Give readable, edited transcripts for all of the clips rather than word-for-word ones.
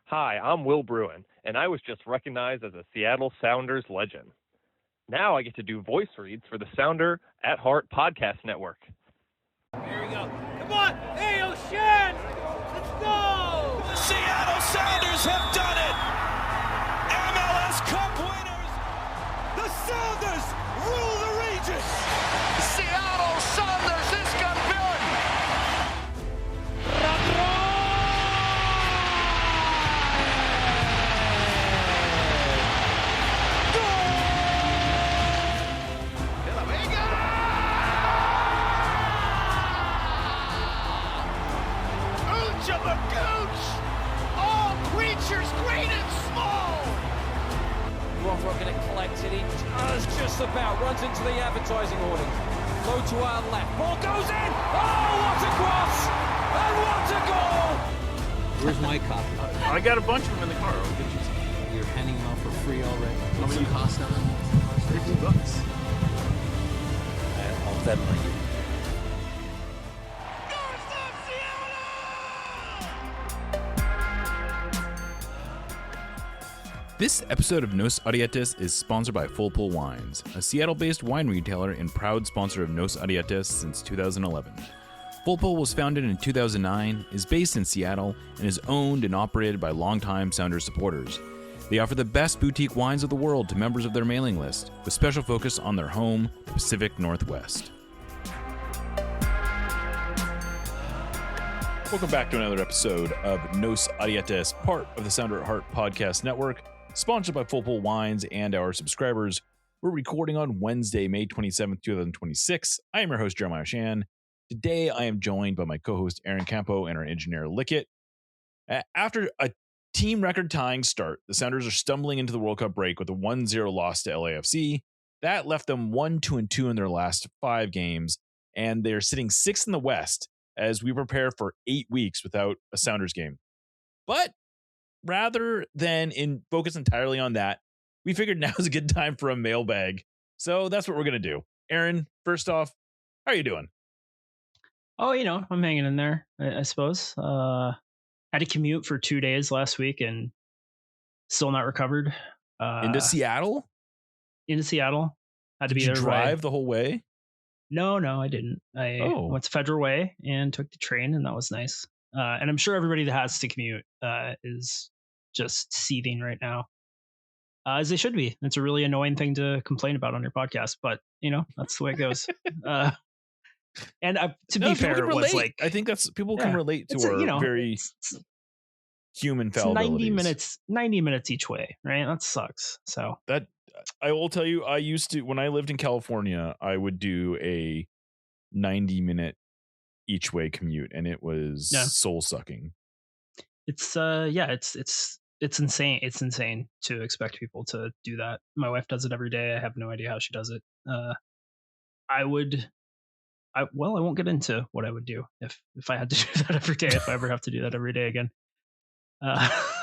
Hi, I'm Will Bruin, and I was just recognized as a Seattle Sounders legend. Now I get to do voice reads for the Sounder at Heart podcast network. Here we go. Come on! Hey, O'Shan! Let's go! The Seattle Sounders have done it! MLS Cup winners! The Sounders rule the region! Seattle Sounders is campeón! All creatures great and small. Rothrock going to collect it. He does just about. Runs into the advertising awning. Low to our left. Ball goes in. Oh, what a cross! And what a goal! Where's my copy? I got a bunch of them in the car. I'll get you some. You're handing them out for free already. How many cost on them? $50. I'll Venmo you. This episode of Nos Audietis is sponsored by Full Pull Wines, a Seattle-based wine retailer and proud sponsor of Nos Audietis since 2011. Full Pull was founded in 2009, is based in Seattle, and is owned and operated by longtime Sounders supporters. They offer the best boutique wines of the world to members of their mailing list, with special focus on their home, the Pacific Northwest. Welcome back to another episode of Nos Audietis, part of the Sounder at Heart podcast network, sponsored by Full Pull Wines and our subscribers. We're recording on Wednesday, May 27th, 2026. I am your host, Jeremiah Shan. Today, I am joined by my co-host, Aaron Campo, and our engineer, Lickett. After a team record-tying start, the Sounders are stumbling into the World Cup break with a 1-0 loss to LAFC. That left them 1-2-2 in their last 5 games, and they're sitting 6th in the West as we prepare for 8 weeks without a Sounders game. But rather than focus entirely on that, we figured now is a good time for a mailbag. So that's what we're going to do. Aaron, first off, how are you doing? Oh, I'm hanging in there, I suppose. Had to commute for 2 days last week and still not recovered. Into Seattle? Into Seattle. Had to Did be you there drive the whole way? No, I didn't. I went to Federal Way and took the train, and that was nice. And I'm sure everybody that has to commute is just seething right now, as they should be. It's a really annoying thing to complain about on your podcast, but that's the way it goes. And to be fair, it was like, I think that's people can relate to our very human fallibilities. 90 minutes each way, right? That sucks. So that I will tell you, I used to, when I lived in California, I would do a 90-minute each way commute, and it was soul sucking. It's it's insane. It's insane to expect people to do that. My wife does it every day. I have no idea how she does it. I won't get into what I would do if I had to do that every day, if I ever have to do that every day again.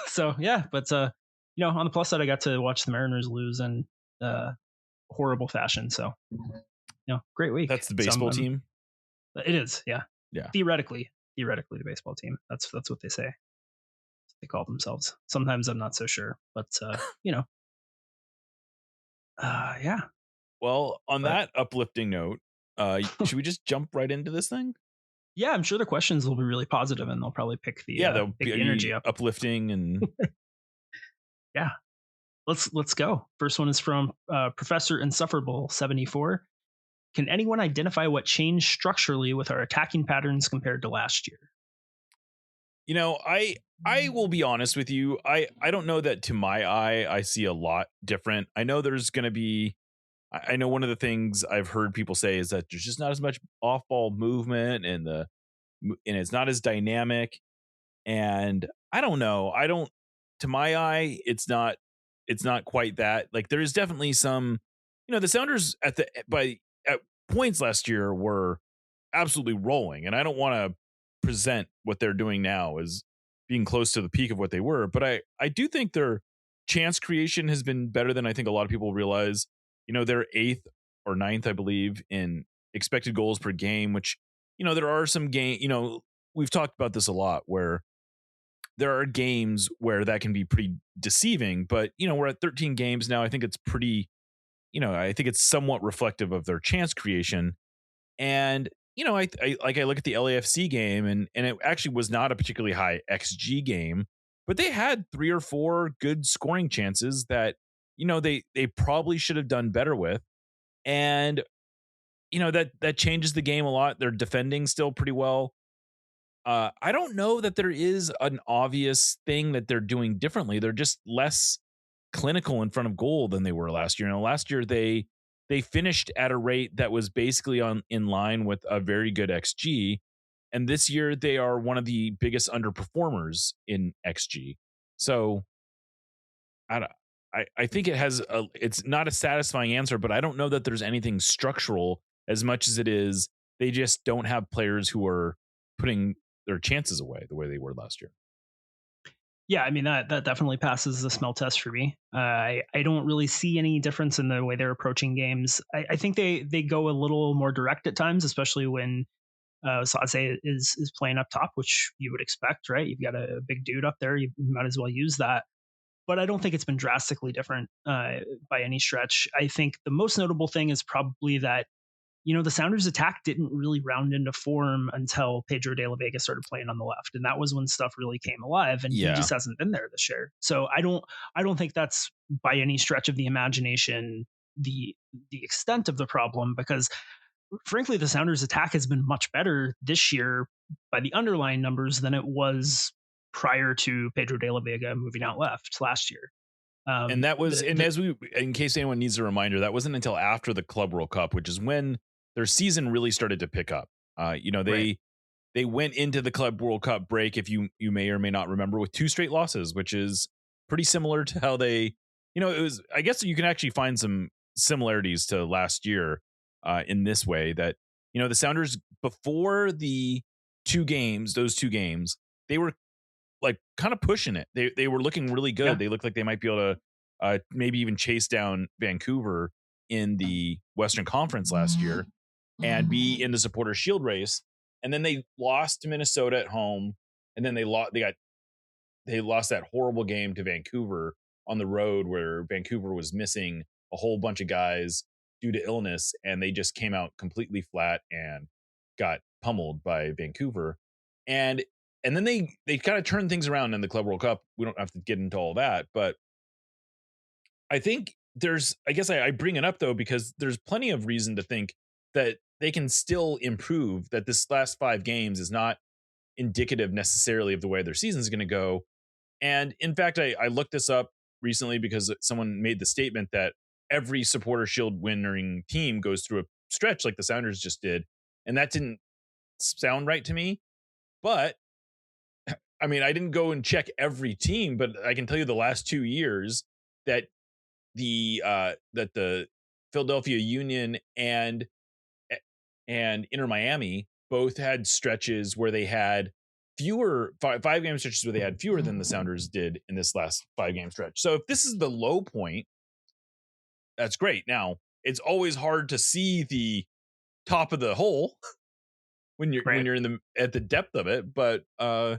So yeah, but on the plus side, I got to watch the Mariners lose in horrible fashion. So great week. That's the baseball team. It is, yeah. Theoretically, the baseball team. That's what they say. They call themselves. Sometimes I'm not so sure, but yeah. Well, on that uplifting note, should we just jump right into this thing? Yeah, I'm sure the questions will be really positive, and they'll probably pick the they'll pick be the energy up, uplifting, and yeah. Let's go. First one is from Professor Insufferable 74. Can anyone identify what changed structurally with our attacking patterns compared to last year? I will be honest with you. I don't know that to my eye I see a lot different. I know there's going to be. I know one of the things I've heard people say is that there's just not as much off-ball movement, and it's not as dynamic. And I don't know. To my eye, it's not quite that. Like, there is definitely some. The Sounders at points last year were absolutely rolling, and I don't want to present what they're doing now as being close to the peak of what they were, but I do think their chance creation has been better than I think a lot of people realize. They're 8th or 9th, I believe, in expected goals per game, which, there are some we've talked about this a lot, where there are games where that can be pretty deceiving, but we're at 13 games now. I think it's pretty, I think it's somewhat reflective of their chance creation. And I look at the LAFC game, and it actually was not a particularly high XG game, but they had 3 or 4 good scoring chances that they probably should have done better with. And that changes the game a lot. They're defending still pretty well. I don't know that there is an obvious thing that they're doing differently. They're just less clinical in front of goal than they were last year. Last year they finished at a rate that was basically in line with a very good XG, and this year they are one of the biggest underperformers in XG. So I think it's not a satisfying answer, but I don't know that there's anything structural as much as it is they just don't have players who are putting their chances away the way they were last year. Yeah, I mean that definitely passes the smell test for me. I don't really see any difference in the way they're approaching games. I think they go a little more direct at times, especially when Sase is playing up top, which you would expect, right? You've got a big dude up there, you might as well use that. But I don't think it's been drastically different by any stretch. I think the most notable thing is probably that the Sounders' attack didn't really round into form until Pedro de la Vega started playing on the left, and that was when stuff really came alive. And he just hasn't been there this year. So I don't think that's by any stretch of the imagination the extent of the problem, because frankly, the Sounders' attack has been much better this year by the underlying numbers than it was prior to Pedro de la Vega moving out left last year. And that was, in case anyone needs a reminder, that wasn't until after the Club World Cup, which is when their season really started to pick up. They went into the Club World Cup break, if you may or may not remember, with 2 straight losses, which is pretty similar to how they, it was, I guess you can actually find some similarities to last year in this way, that, the Sounders before those 2 games, they were like kind of pushing it. They were looking really good. Yeah. They looked like they might be able to maybe even chase down Vancouver in the Western Conference last year and be in the Supporter Shield race. And then they lost to Minnesota at home, and then they lost that horrible game to Vancouver on the road, where Vancouver was missing a whole bunch of guys due to illness, and they just came out completely flat and got pummeled by Vancouver. And then they kind of turned things around in the Club World Cup. We don't have to get into all that, but I think I bring it up though, because there's plenty of reason to think that they can still improve, that this last 5 games is not indicative necessarily of the way their season is going to go. And in fact, I looked this up recently because someone made the statement that every Supporter Shield winning team goes through a stretch like the Sounders just did. And that didn't sound right to me, but I mean, I didn't go and check every team, but I can tell you the last 2 years that the Philadelphia Union and Inter Miami both had stretches where they had fewer 5-game stretches where they had fewer than the Sounders did in this last 5-game stretch. So if this is the low point, that's great. Now, it's always hard to see the top of the hole when you're at the depth of it, but the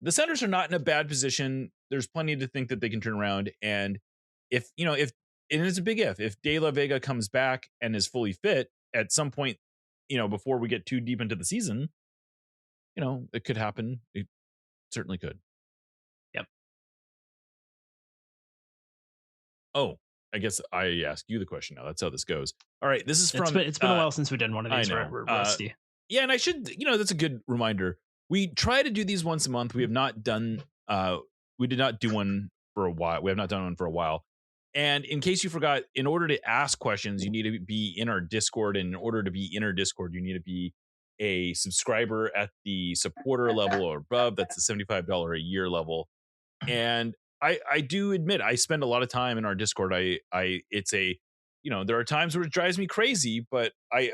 Sounders are not in a bad position. There's plenty to think that they can turn around. And if and it's a big if De La Vega comes back and is fully fit at some point, before we get too deep into the season, it could happen. It certainly could. Yep. Oh, I guess I ask you the question now. That's how this goes. All right. This is from, it's been a while since we did one of these. We're rusty. Yeah. And I should, that's a good reminder. We try to do these once a month. We have not done, we did not do one for a while. We have not done one for a while. And in case you forgot, in order to ask questions, you need to be in our Discord. And in order to be in our Discord, you need to be a subscriber at the supporter level or above. That's the $75 a year level. And I do admit, I spend a lot of time in our Discord. It's a, there are times where it drives me crazy, but I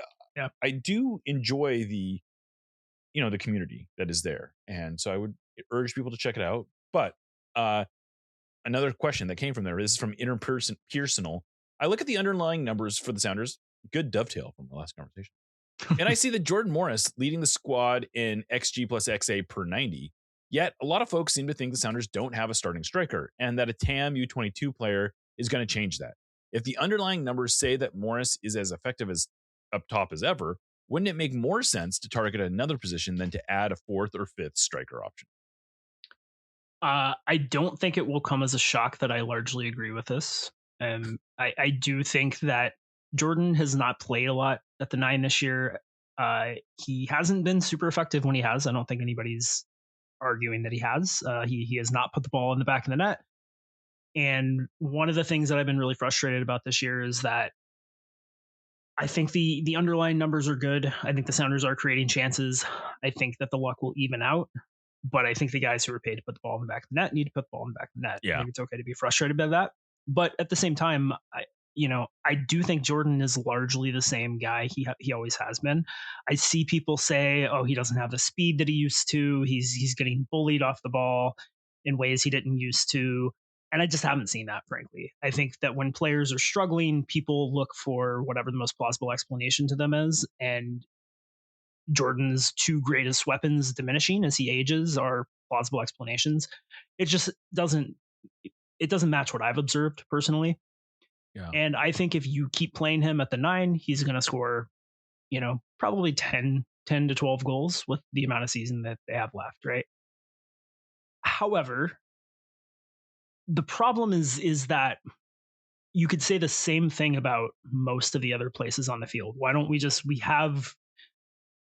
do enjoy the community that is there. And so I would urge people to check it out. But another question that came from there, this is from Interpersonal. I look at the underlying numbers for the Sounders. Good dovetail from the last conversation. And I see that Jordan Morris leading the squad in XG plus XA per 90. Yet, a lot of folks seem to think the Sounders don't have a starting striker, and that a TAM U22 player is going to change that. If the underlying numbers say that Morris is as effective as up top as ever, wouldn't it make more sense to target another position than to add a fourth or fifth striker option? I don't think it will come as a shock that I largely agree with this. I do think that Jordan has not played a lot at the 9 this year. He hasn't been super effective when he has. I don't think anybody's arguing that he has. He has not put the ball in the back of the net. And one of the things that I've been really frustrated about this year is that I think the underlying numbers are good. I think the Sounders are creating chances. I think that the luck will even out. But I think the guys who are paid to put the ball in the back of the net need to put the ball in the back of the net. Yeah. I think it's okay to be frustrated by that. But at the same time, I do think Jordan is largely the same guy he always has been. I see people say, "Oh, he doesn't have the speed that he used to. He's getting bullied off the ball in ways he didn't used to." And I just haven't seen that, frankly. I think that when players are struggling, people look for whatever the most plausible explanation to them is. And Jordan's two greatest weapons diminishing as he ages are plausible explanations. It just doesn't match what I've observed personally. Yeah. And I think if you keep playing him at the 9, he's going to score, probably 10 to 12 goals with the amount of season that they have left, right? However, the problem is that you could say the same thing about most of the other places on the field. Why don't we have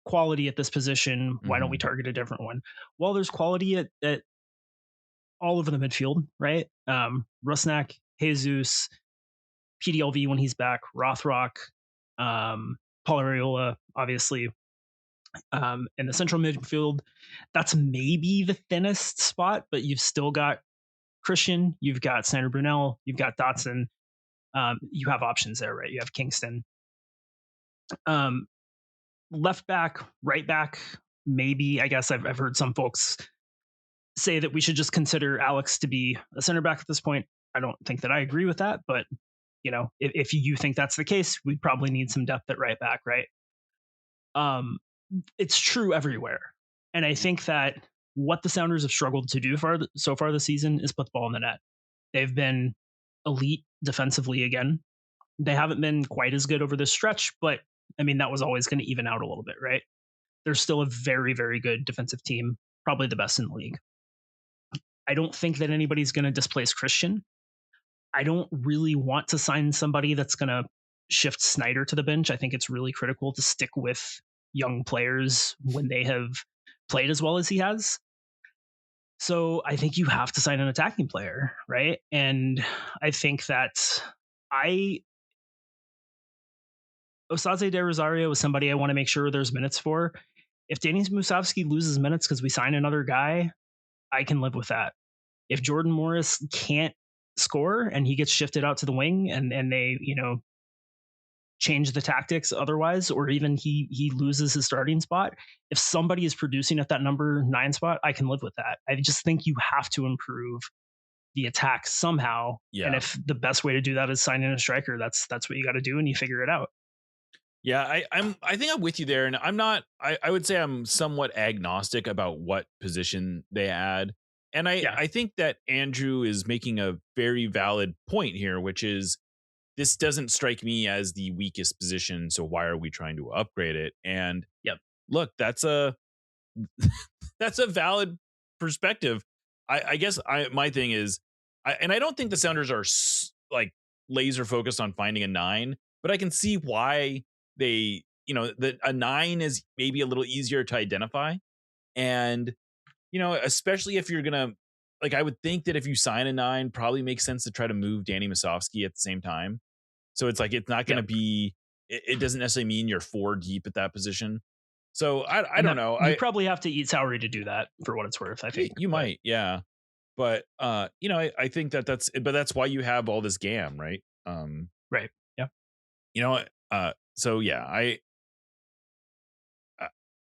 quality at this position? Why don't we target a different one? Well, there's quality at all over the midfield, right? Rusnak, Jesus, PDLV when he's back, Rothrock, Paul Arriola, obviously. In the central midfield, that's maybe the thinnest spot, but you've still got Christian, you've got Snyder Brunell, you've got Dotson. You have options there, right? You have Kingston. Left back, right back, maybe. I guess I've heard some folks say that we should just consider Alex to be a center back at this point. I don't think that I agree with that, but if you think that's the case, we probably need some depth at right back, right? It's true everywhere. And I think that what the Sounders have struggled to do so far this season is put the ball in the net. They've been elite defensively again. They haven't been quite as good over this stretch, but I mean, that was always going to even out a little bit, right? They're still a very, very good defensive team, probably the best in the league. I don't think that anybody's going to displace Christian. I don't really want to sign somebody that's going to shift Snyder to the bench. I think it's really critical to stick with young players when they have played as well as he has. So I think you have to sign an attacking player, right? And I think that Osaze de Rosario is somebody I want to make sure there's minutes for. If Denis Musovski loses minutes because we sign another guy, I can live with that. If Jordan Morris can't score and he gets shifted out to the wing and they, change the tactics otherwise, or even he loses his starting spot, if somebody is producing at that number 9 spot, I can live with that. I just think you have to improve the attack somehow. Yeah. And if the best way to do that is signing a striker, that's what you got to do, and you figure it out. Yeah, I think I'm with you there, and I would say I'm somewhat agnostic about what position they add. And I think that Andrew is making a very valid point here, which is this doesn't strike me as the weakest position, so why are we trying to upgrade it? And look, that's a valid perspective. I guess my thing is, I don't think the Sounders are like laser focused on finding a 9, but I can see why they, that a 9 is maybe a little easier to identify. And, especially if you're going to, like, I would think that if you sign a 9, probably makes sense to try to move Danny Musovski at the same time. So it's like, it's not going to be, it doesn't necessarily mean you're 4 deep at that position. So I don't know. You probably have to eat salary to do that, for what it's worth, I think. You might, yeah. But, I think that's why you have all this GAM, right? Right. Yeah. So yeah,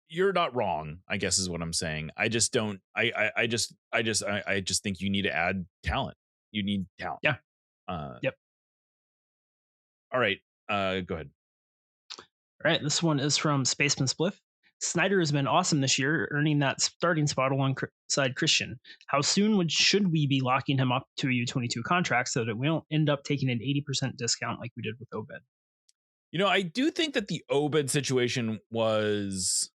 you're not wrong, I guess is what I'm saying. I just don't, I just think you need to add talent. You need talent. Yeah. Yep. All right. Go ahead. All right. This one is from Spaceman Spliff. Snyder has been awesome this year, earning that starting spot alongside Christian. How soon should we be locking him up to a U22 contract so that we don't end up taking an 80% discount like we did with Obed? I do think that the Obed situation was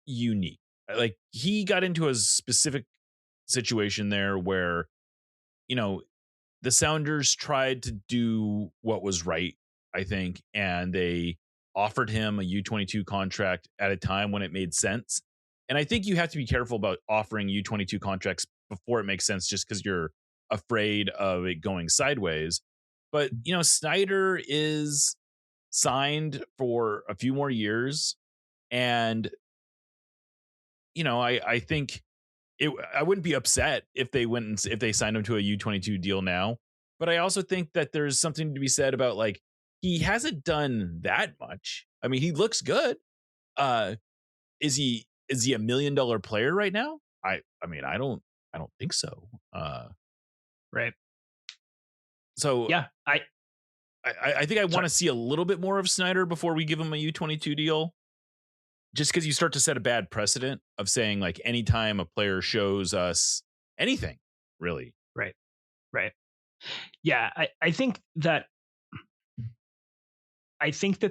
unique. Like, he got into a specific situation there where, the Sounders tried to do what was right, I think, and they offered him a U22 contract at a time when it made sense. And I think you have to be careful about offering U22 contracts before it makes sense, just because you're afraid of it going sideways. But, Snyder is signed for a few more years. And, I think I wouldn't be upset if they signed him to a U22 deal now. But I also think that there's something to be said about, like, he hasn't done that much. I mean, he looks good. Is he $1 million player right now? I mean, I don't think so. Right. So yeah, I think I want to see a little bit more of Snyder before we give him a U22 deal. Just because you start to set a bad precedent of saying, like, anytime a player shows us anything, really. Right. Yeah, I think that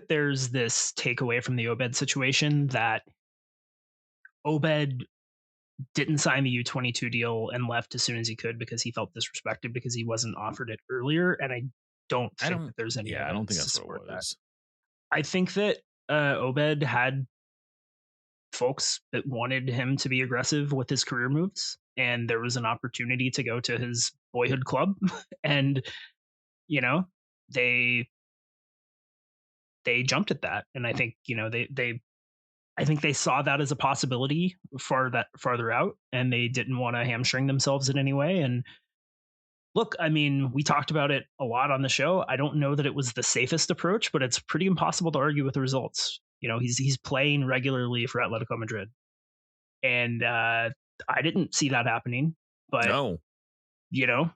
there's this takeaway from the Obed situation that Obed didn't sign the U22 deal and left as soon as he could because he felt disrespected because he wasn't offered it earlier. And I don't think that there's any. Yeah, I don't think that's what it was. I think that Obed had folks that wanted him to be aggressive with his career moves, and there was an opportunity to go to his boyhood club, and they jumped at that. And I think I think they saw that as a possibility farther out, and they didn't want to hamstring themselves in any way. And look, I mean, we talked about it a lot on the show. I don't know that it was the safest approach, but it's pretty impossible to argue with the results. He's playing regularly for Atletico Madrid, and I didn't see that happening. But no, here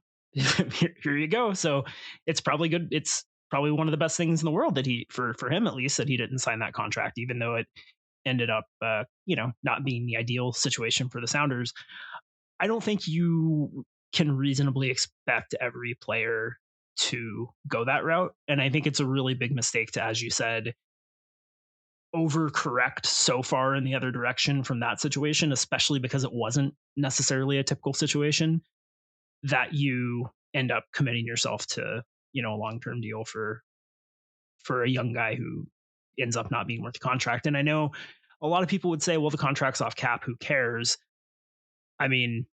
you go. So it's probably good. It's probably one of the best things in the world that for him at least, that he didn't sign that contract, even though it ended up not being the ideal situation for the Sounders. I don't think you can reasonably expect every player to go that route, and I think it's a really big mistake to, as you said, overcorrect so far in the other direction from that situation, especially because it wasn't necessarily a typical situation, that you end up committing yourself to a long-term deal for a young guy who ends up not being worth the contract. And I know a lot of people would say, well, the contract's off cap, who cares? I mean,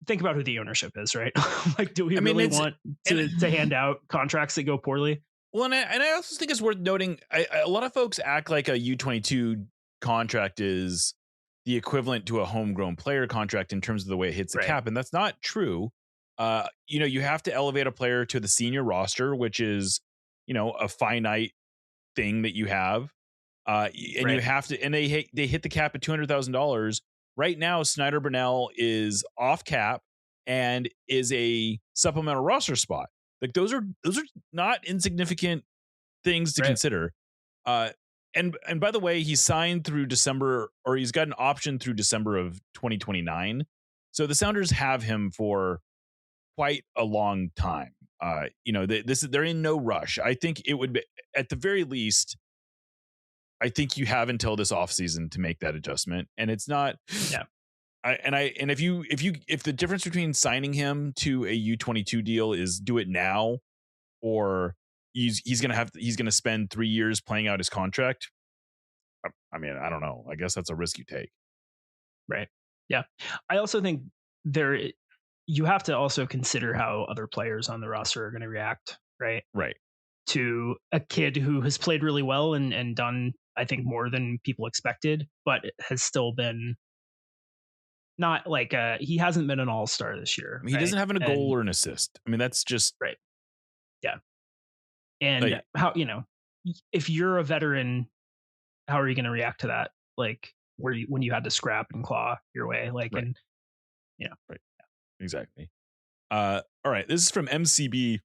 think about who the ownership is, right? Like, do we really want to hand out contracts that go poorly? Well, and I also think it's worth noting, a lot of folks act like a U22 contract is the equivalent to a homegrown player contract in terms of the way it hits the cap, and that's not true. You have to elevate a player to the senior roster, which is, a finite thing that you have, and you have to, and they hit the cap at $200,000 right now. Snyder Brunell is off cap and is a supplemental roster spot. Like, those are not insignificant things to consider. And by the way, he's signed through December, or he's got an option through December of 2029. So the Sounders have him for quite a long time. They're in no rush. I think it would be, at the very least, I think you have until this offseason to make that adjustment. And it's not. Yeah. If the difference between signing him to a U22 deal is do it now, or he's gonna spend 3 years playing out his contract, I mean, I don't know. I guess that's a risk you take. Right. Yeah. I also think you have to also consider how other players on the roster are going to react. Right. To a kid who has played really well and done, I think, more than people expected, but has still been not like he hasn't been an all-star this year. I mean, he doesn't have a goal or an assist. I mean, that's just right. Yeah. And how, if you're a veteran, how are you going to react to that? Like, when you had to scrap and claw your way, like, and right. Exactly. All right. This is from MCB.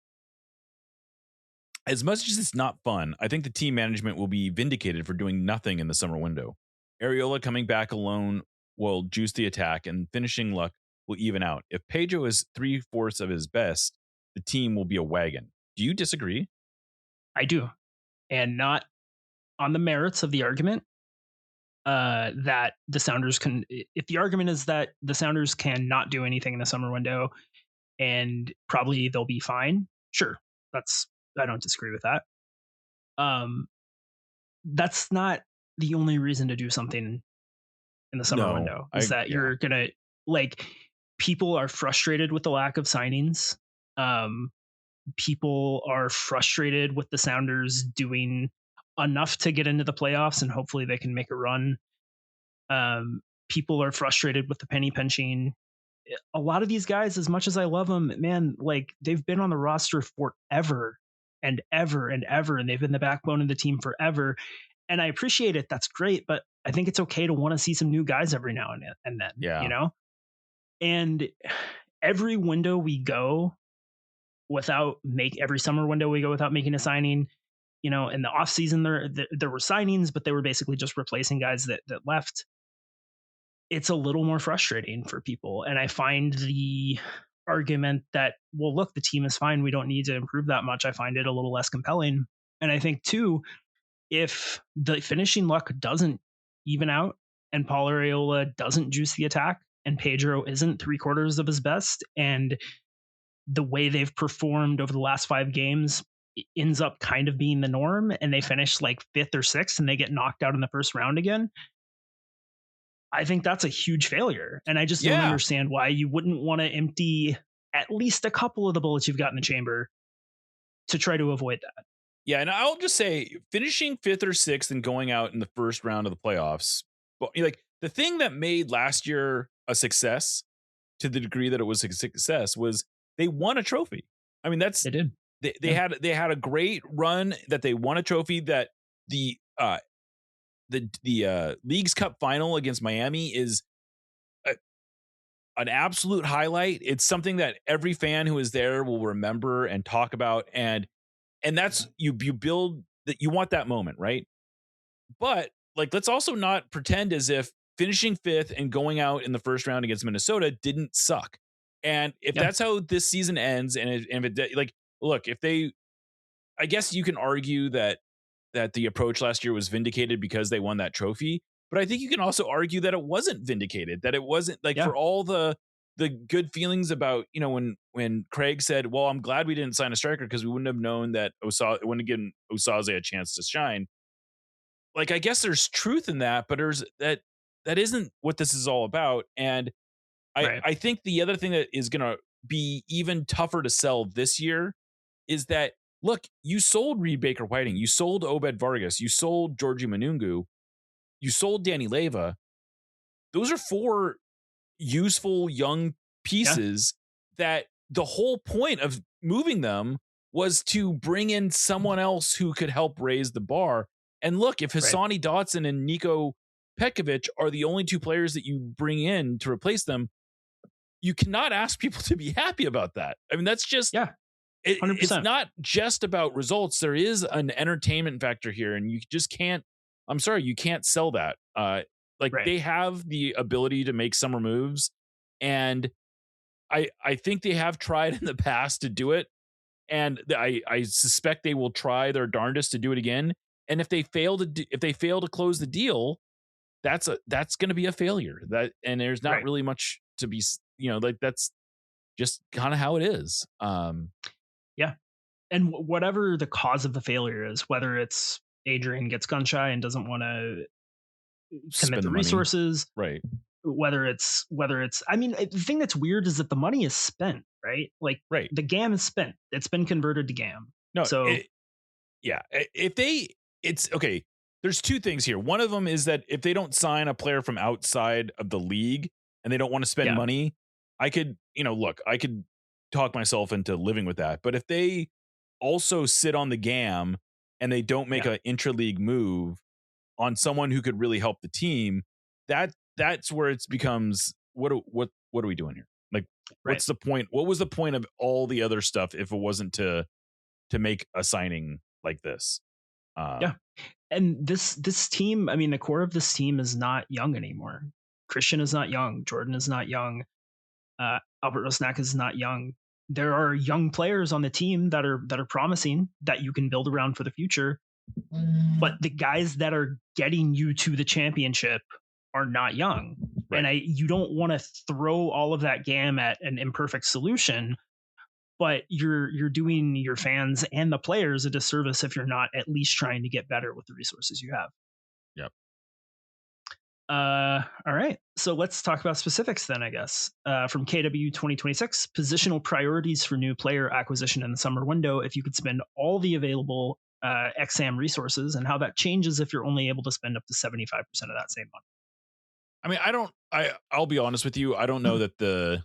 As much as it's not fun, I think the team management will be vindicated for doing nothing in the summer window. Areola coming back alone will juice the attack, and finishing luck will even out. If Pedro is 3/4 of his best, the team will be a wagon. Do you disagree? I do. And not on the merits of the argument that the Sounders can, if the argument is that the Sounders can not do anything in the summer window and probably they'll be fine, sure. I don't disagree with that. That's not the only reason to do something in the summer window, is that you're gonna, like, people are frustrated with the lack of signings. People are frustrated with the Sounders doing enough to get into the playoffs and hopefully they can make a run. People are frustrated with the penny pinching. A lot of these guys, as much as I love them, man, like, they've been on the roster forever and ever and ever, and they've been the backbone of the team forever. And I appreciate it. That's great. But I think it's okay to want to see some new guys every now and then, you know? And every window we go every summer window we go without making a signing, you know, in the off season, there were signings, but they were basically just replacing guys that left. It's a little more frustrating for people. And I find the argument that, well, look, the team is fine, we don't need to improve that much, I find it a little less compelling. And I think too, if the finishing luck doesn't even out and Paul Arriola doesn't juice the attack and Pedro isn't 3/4 of his best, and the way they've performed over the last 5 games ends up kind of being the norm, and they finish like 5th or 6th and they get knocked out in the first round again, I think that's a huge failure. And I just don't understand why you wouldn't want to empty at least a couple of the bullets you've got in the chamber to try to avoid that. Yeah, and I'll just say, finishing 5th or 6th and going out in the first round of the playoffs, but like, the thing that made last year a success, to the degree that it was a success, was they won a trophy. I mean, they did. They had a great run that they won a trophy. That the League's Cup final against Miami is an absolute highlight. It's something that every fan who is there will remember and talk about, and that's you build that, you want that moment, right? But like, let's also not pretend as if finishing 5th and going out in the first round against Minnesota didn't suck. And if that's how this season ends, and if it, like, look, if they, I guess you can argue that the approach last year was vindicated because they won that trophy. But I think you can also argue that it wasn't vindicated, that it wasn't, like, for all the good feelings about, you know, when Craig said, well, I'm glad we didn't sign a striker because we wouldn't have known that it wouldn't have given Osaze a chance to shine. Like, I guess there's truth in that, but there's that isn't what this is all about. And I think the other thing that is going to be even tougher to sell this year is that, look, you sold Reed Baker Whiting, you sold Obed Vargas, you sold Georgie Manungu, you sold Danny Leyva. Those are 4 useful young pieces that the whole point of moving them was to bring in someone else who could help raise the bar. And look, if Hassani Dotson and Nico Petkovic are the only 2 players that you bring in to replace them, you cannot ask people to be happy about that. I mean, that's just, it's not just about results. There is an entertainment factor here, and you just can't, I'm sorry, you can't sell that. They have the ability to make summer moves, and I think they have tried in the past to do it, and I suspect they will try their darndest to do it again. And if they fail to close the deal, that's going to be a failure. And there's not really much to be, you know, like, that's just kind of how it is. And whatever the cause of the failure is, whether it's Adrian gets gun shy and doesn't want to commit the resources, right? Whether it's, I mean, the thing that's weird is that the money is spent, right? Like, the GAM is spent. It's been converted to GAM. No, so it's okay. There's 2 things here. One of them is that if they don't sign a player from outside of the league and they don't want to spend money, I could talk myself into living with that. But if they also sit on the GAM and they don't make an intra-league move on someone who could really help the team, that's where it becomes, what are we doing here? Like, what's the point? What was the point of all the other stuff if it wasn't to to make a signing like this. Yeah. And this team, I mean, the core of this team is not young anymore. Christian is not young. Jordan is not young. Albert Rosnak is not young. There are young players on the team that are promising that you can build around for the future. But the guys that are getting you to the championship are not young. Right. And you don't want to throw all of that gam at an imperfect solution, but you're doing your fans and the players a disservice if you're not at least trying to get better with the resources you have. Yep. All right. So let's talk about specifics then, I guess. From KW 2026, positional priorities for new player acquisition in the summer window. If you could spend all the available XAM resources, and how that changes if you're only able to spend up to 75% of that same month. I mean, I'll be honest with you. I don't know that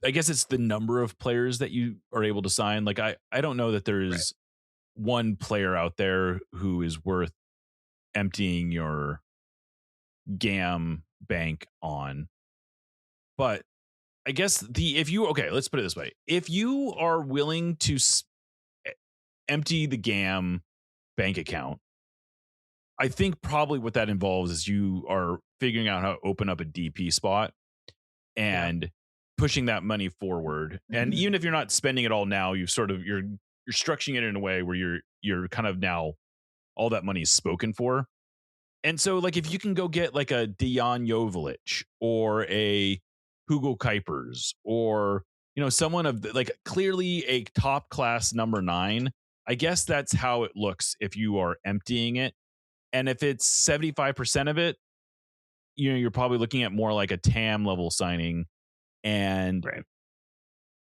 I guess it's the number of players that you are able to sign. Like, I don't know that there's one player out there who is worth emptying your GAM bank on. But I guess let's put it this way. If you are willing to empty the GAM bank account, I think probably what that involves is you are figuring out how to open up a DP spot and pushing that money forward. And even if you're not spending it all now, you're structuring it in a way where you're kind of now all that money is spoken for. And so, like, if you can go get like a Dejan Jovic or a Hugo Kuipers or, someone of like clearly a top class number 9, I guess that's how it looks if you are emptying it. And if it's 75% of it, you're probably looking at more like a TAM level signing. And,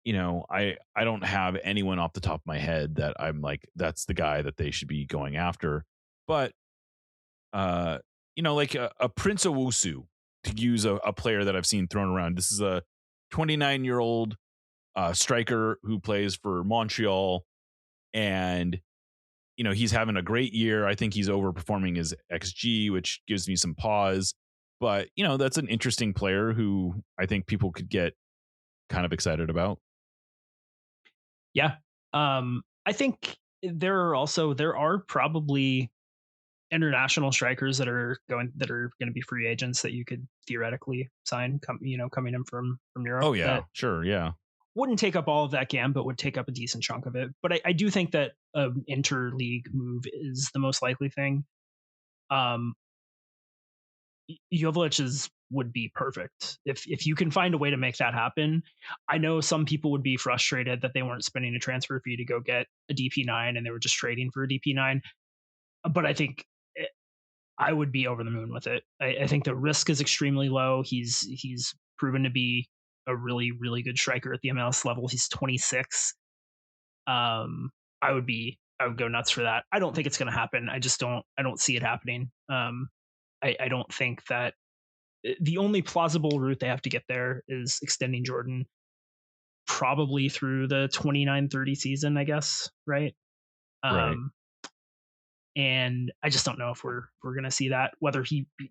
I don't have anyone off the top of my head that I'm like, that's the guy that they should be going after. But, like a Prince Owusu, to use a player that I've seen thrown around. This is a 29-year-old striker who plays for Montreal. And, he's having a great year. I think he's overperforming his XG, which gives me some pause. But, that's an interesting player who I think people could get kind of excited about. Yeah. I think there are probably international strikers that are going to be free agents that you could theoretically sign, coming in from Europe. Oh, yeah, sure. Yeah. Wouldn't take up all of that GAM, but would take up a decent chunk of it. But I do think that an interleague move is the most likely thing. Jovic would be perfect if you can find a way to make that happen. I know some people would be frustrated that they weren't spending a transfer fee to go get a DP9 and they were just trading for a DP9. But I think I would be over the moon with it. I think the risk is extremely low. He's proven to be a really, really good striker at the MLS level. He's 26. I would go nuts for that. I don't think it's going to happen. I don't see it happening. I don't think that the only plausible route they have to get there is extending Jordan probably through the 29-30 season, I guess. Right. Right. And I just don't know if we're going to see that,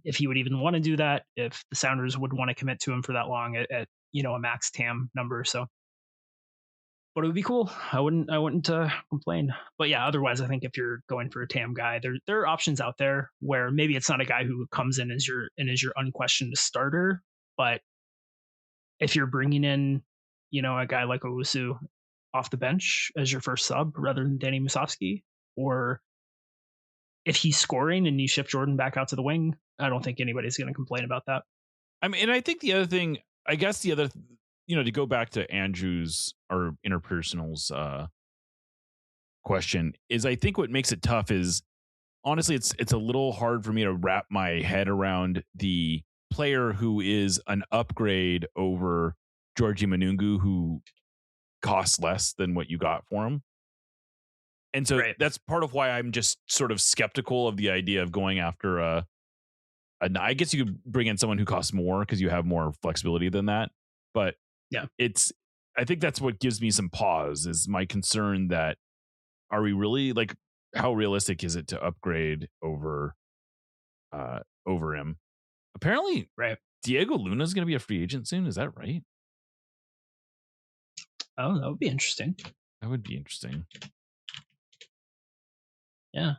if he would even want to do that, if the Sounders would want to commit to him for that long at a max TAM number. So, but it would be cool. I wouldn't complain. But yeah, otherwise, I think if you're going for a TAM guy, there are options out there where maybe it's not a guy who comes in as your unquestioned starter, but if you're bringing in, a guy like Owusu off the bench as your first sub rather than Danny Musovski, or if he's scoring and you ship Jordan back out to the wing, I don't think anybody's going to complain about that. I mean, and I think the other thing, to go back to Andrew's or Interpersonal's question is, I think what makes it tough is, honestly, it's a little hard for me to wrap my head around the player who is an upgrade over Georgie Manungu, who costs less than what you got for him. And so that's part of why I'm just sort of skeptical of the idea of going after I guess you could bring in someone who costs more because you have more flexibility than that. But yeah, I think that's what gives me some pause, is my concern that, are we really, like, how realistic is it to upgrade over him? Apparently, Diego Luna is going to be a free agent soon. Is that right? Oh, that would be interesting. That would be interesting. Yeah,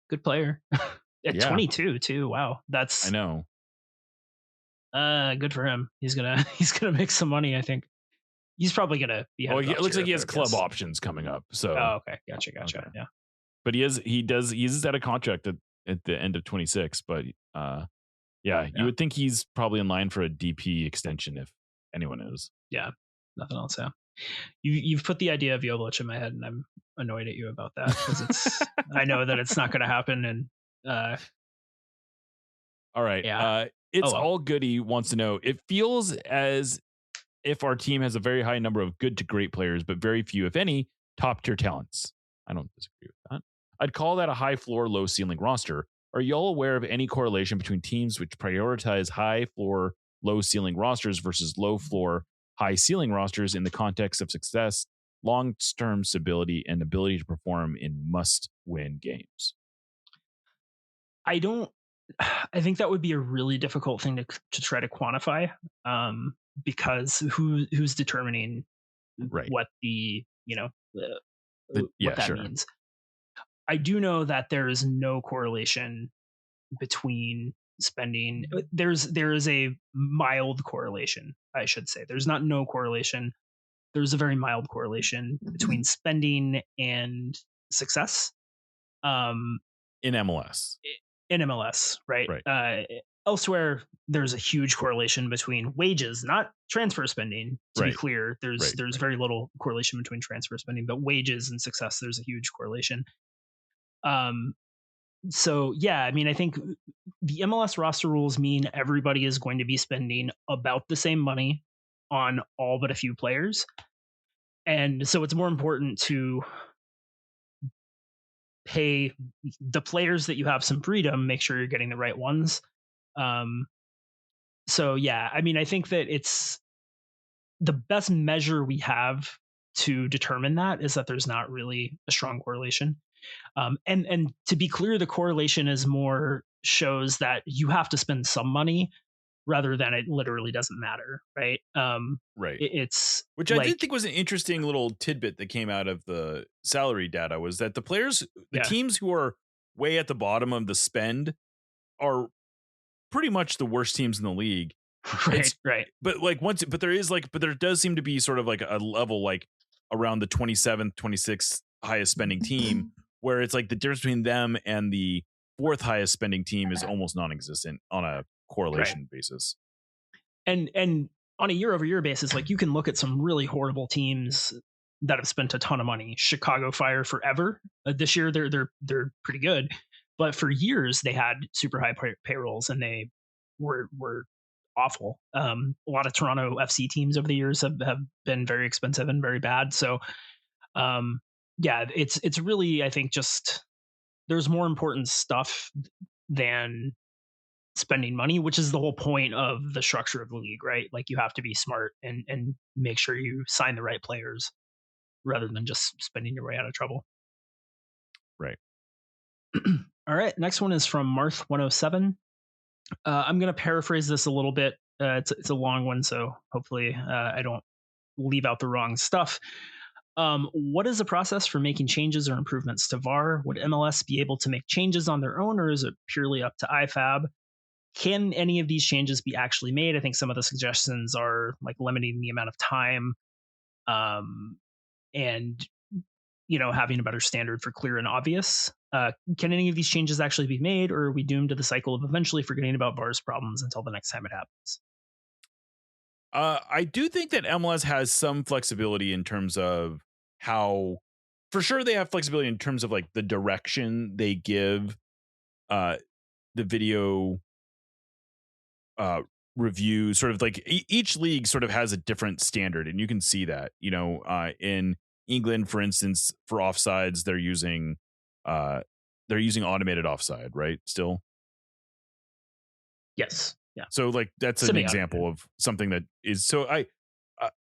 good player. At 22 too. Wow, that's I know. Good for him. He's gonna make some money. I think he's probably gonna be. It looks like he has club options coming up. So. Oh, okay, gotcha. Okay. Yeah. But he is out of contract at the end of 26. But you would think he's probably in line for a DP extension if anyone is. Yeah, nothing else. Yeah, you've put the idea of Jovic in my head, and I'm annoyed at you about that because it's. I know that it's not going to happen, and. All right. Yeah. It's all goody wants to know. It feels as if our team has a very high number of good to great players, but very few, if any, top tier talents. I don't disagree with that. I'd call that a high floor, low ceiling roster. Are y'all aware of any correlation between teams which prioritize high floor, low ceiling rosters versus low floor, high ceiling rosters in the context of success, long-term stability, and ability to perform in must-win games? I think that would be a really difficult thing to try to quantify, because who's determining what the what that means. I do know that there is no correlation between spending. There is a mild correlation, I should say. There's not no correlation. There's a very mild correlation between spending and success. In MLS. In MLS, right? Elsewhere, there's a huge correlation between wages, not transfer spending. To be clear, there's very little correlation between transfer spending, but wages and success, there's a huge correlation. So yeah, I mean, I think the MLS roster rules mean everybody is going to be spending about the same money on all but a few players, and so it's more important to pay the players that you have some freedom, make sure you're getting the right ones. So yeah, I mean, I think that it's the best measure we have to determine that is that there's not really a strong correlation. And to be clear, the correlation is more shows that you have to spend some money rather than it literally doesn't matter, right? It's which I did think was an interesting little tidbit that came out of the salary data was that the teams who are way at the bottom of the spend are pretty much the worst teams in the league. Right. But there does seem to be sort of like a level like around the 27th, 26th highest spending team where it's like the difference between them and the fourth highest spending team is almost non-existent on a correlation basis. And on a year over year basis, like you can look at some really horrible teams that have spent a ton of money. Chicago Fire forever. This year they're pretty good, but for years they had super high payrolls and they were awful. A lot of Toronto FC teams over the years have been very expensive and very bad. So it's really, I think, just there's more important stuff than spending money, which is the whole point of the structure of the league, right? Like you have to be smart and make sure you sign the right players rather than just spending your way out of trouble. Right. All right. Next one is from Marth107. I'm going to paraphrase this a little bit. It's a long one, so hopefully I don't leave out the wrong stuff. What is the process for making changes or improvements to VAR? Would MLS be able to make changes on their own, or is it purely up to IFAB? Can any of these changes be actually made? I think some of the suggestions are like limiting the amount of time, and having a better standard for clear and obvious. Can any of these changes actually be made, or are we doomed to the cycle of eventually forgetting about VAR's problems until the next time it happens? I do think that MLS has some flexibility in terms of how, for sure, they have flexibility in terms of like the direction they give the video review. Sort of like each league sort of has a different standard, and you can see that. In England, for instance, for offsides, they're using automated offside, right? Still, yes. Yeah. So like that's an example of something that is so I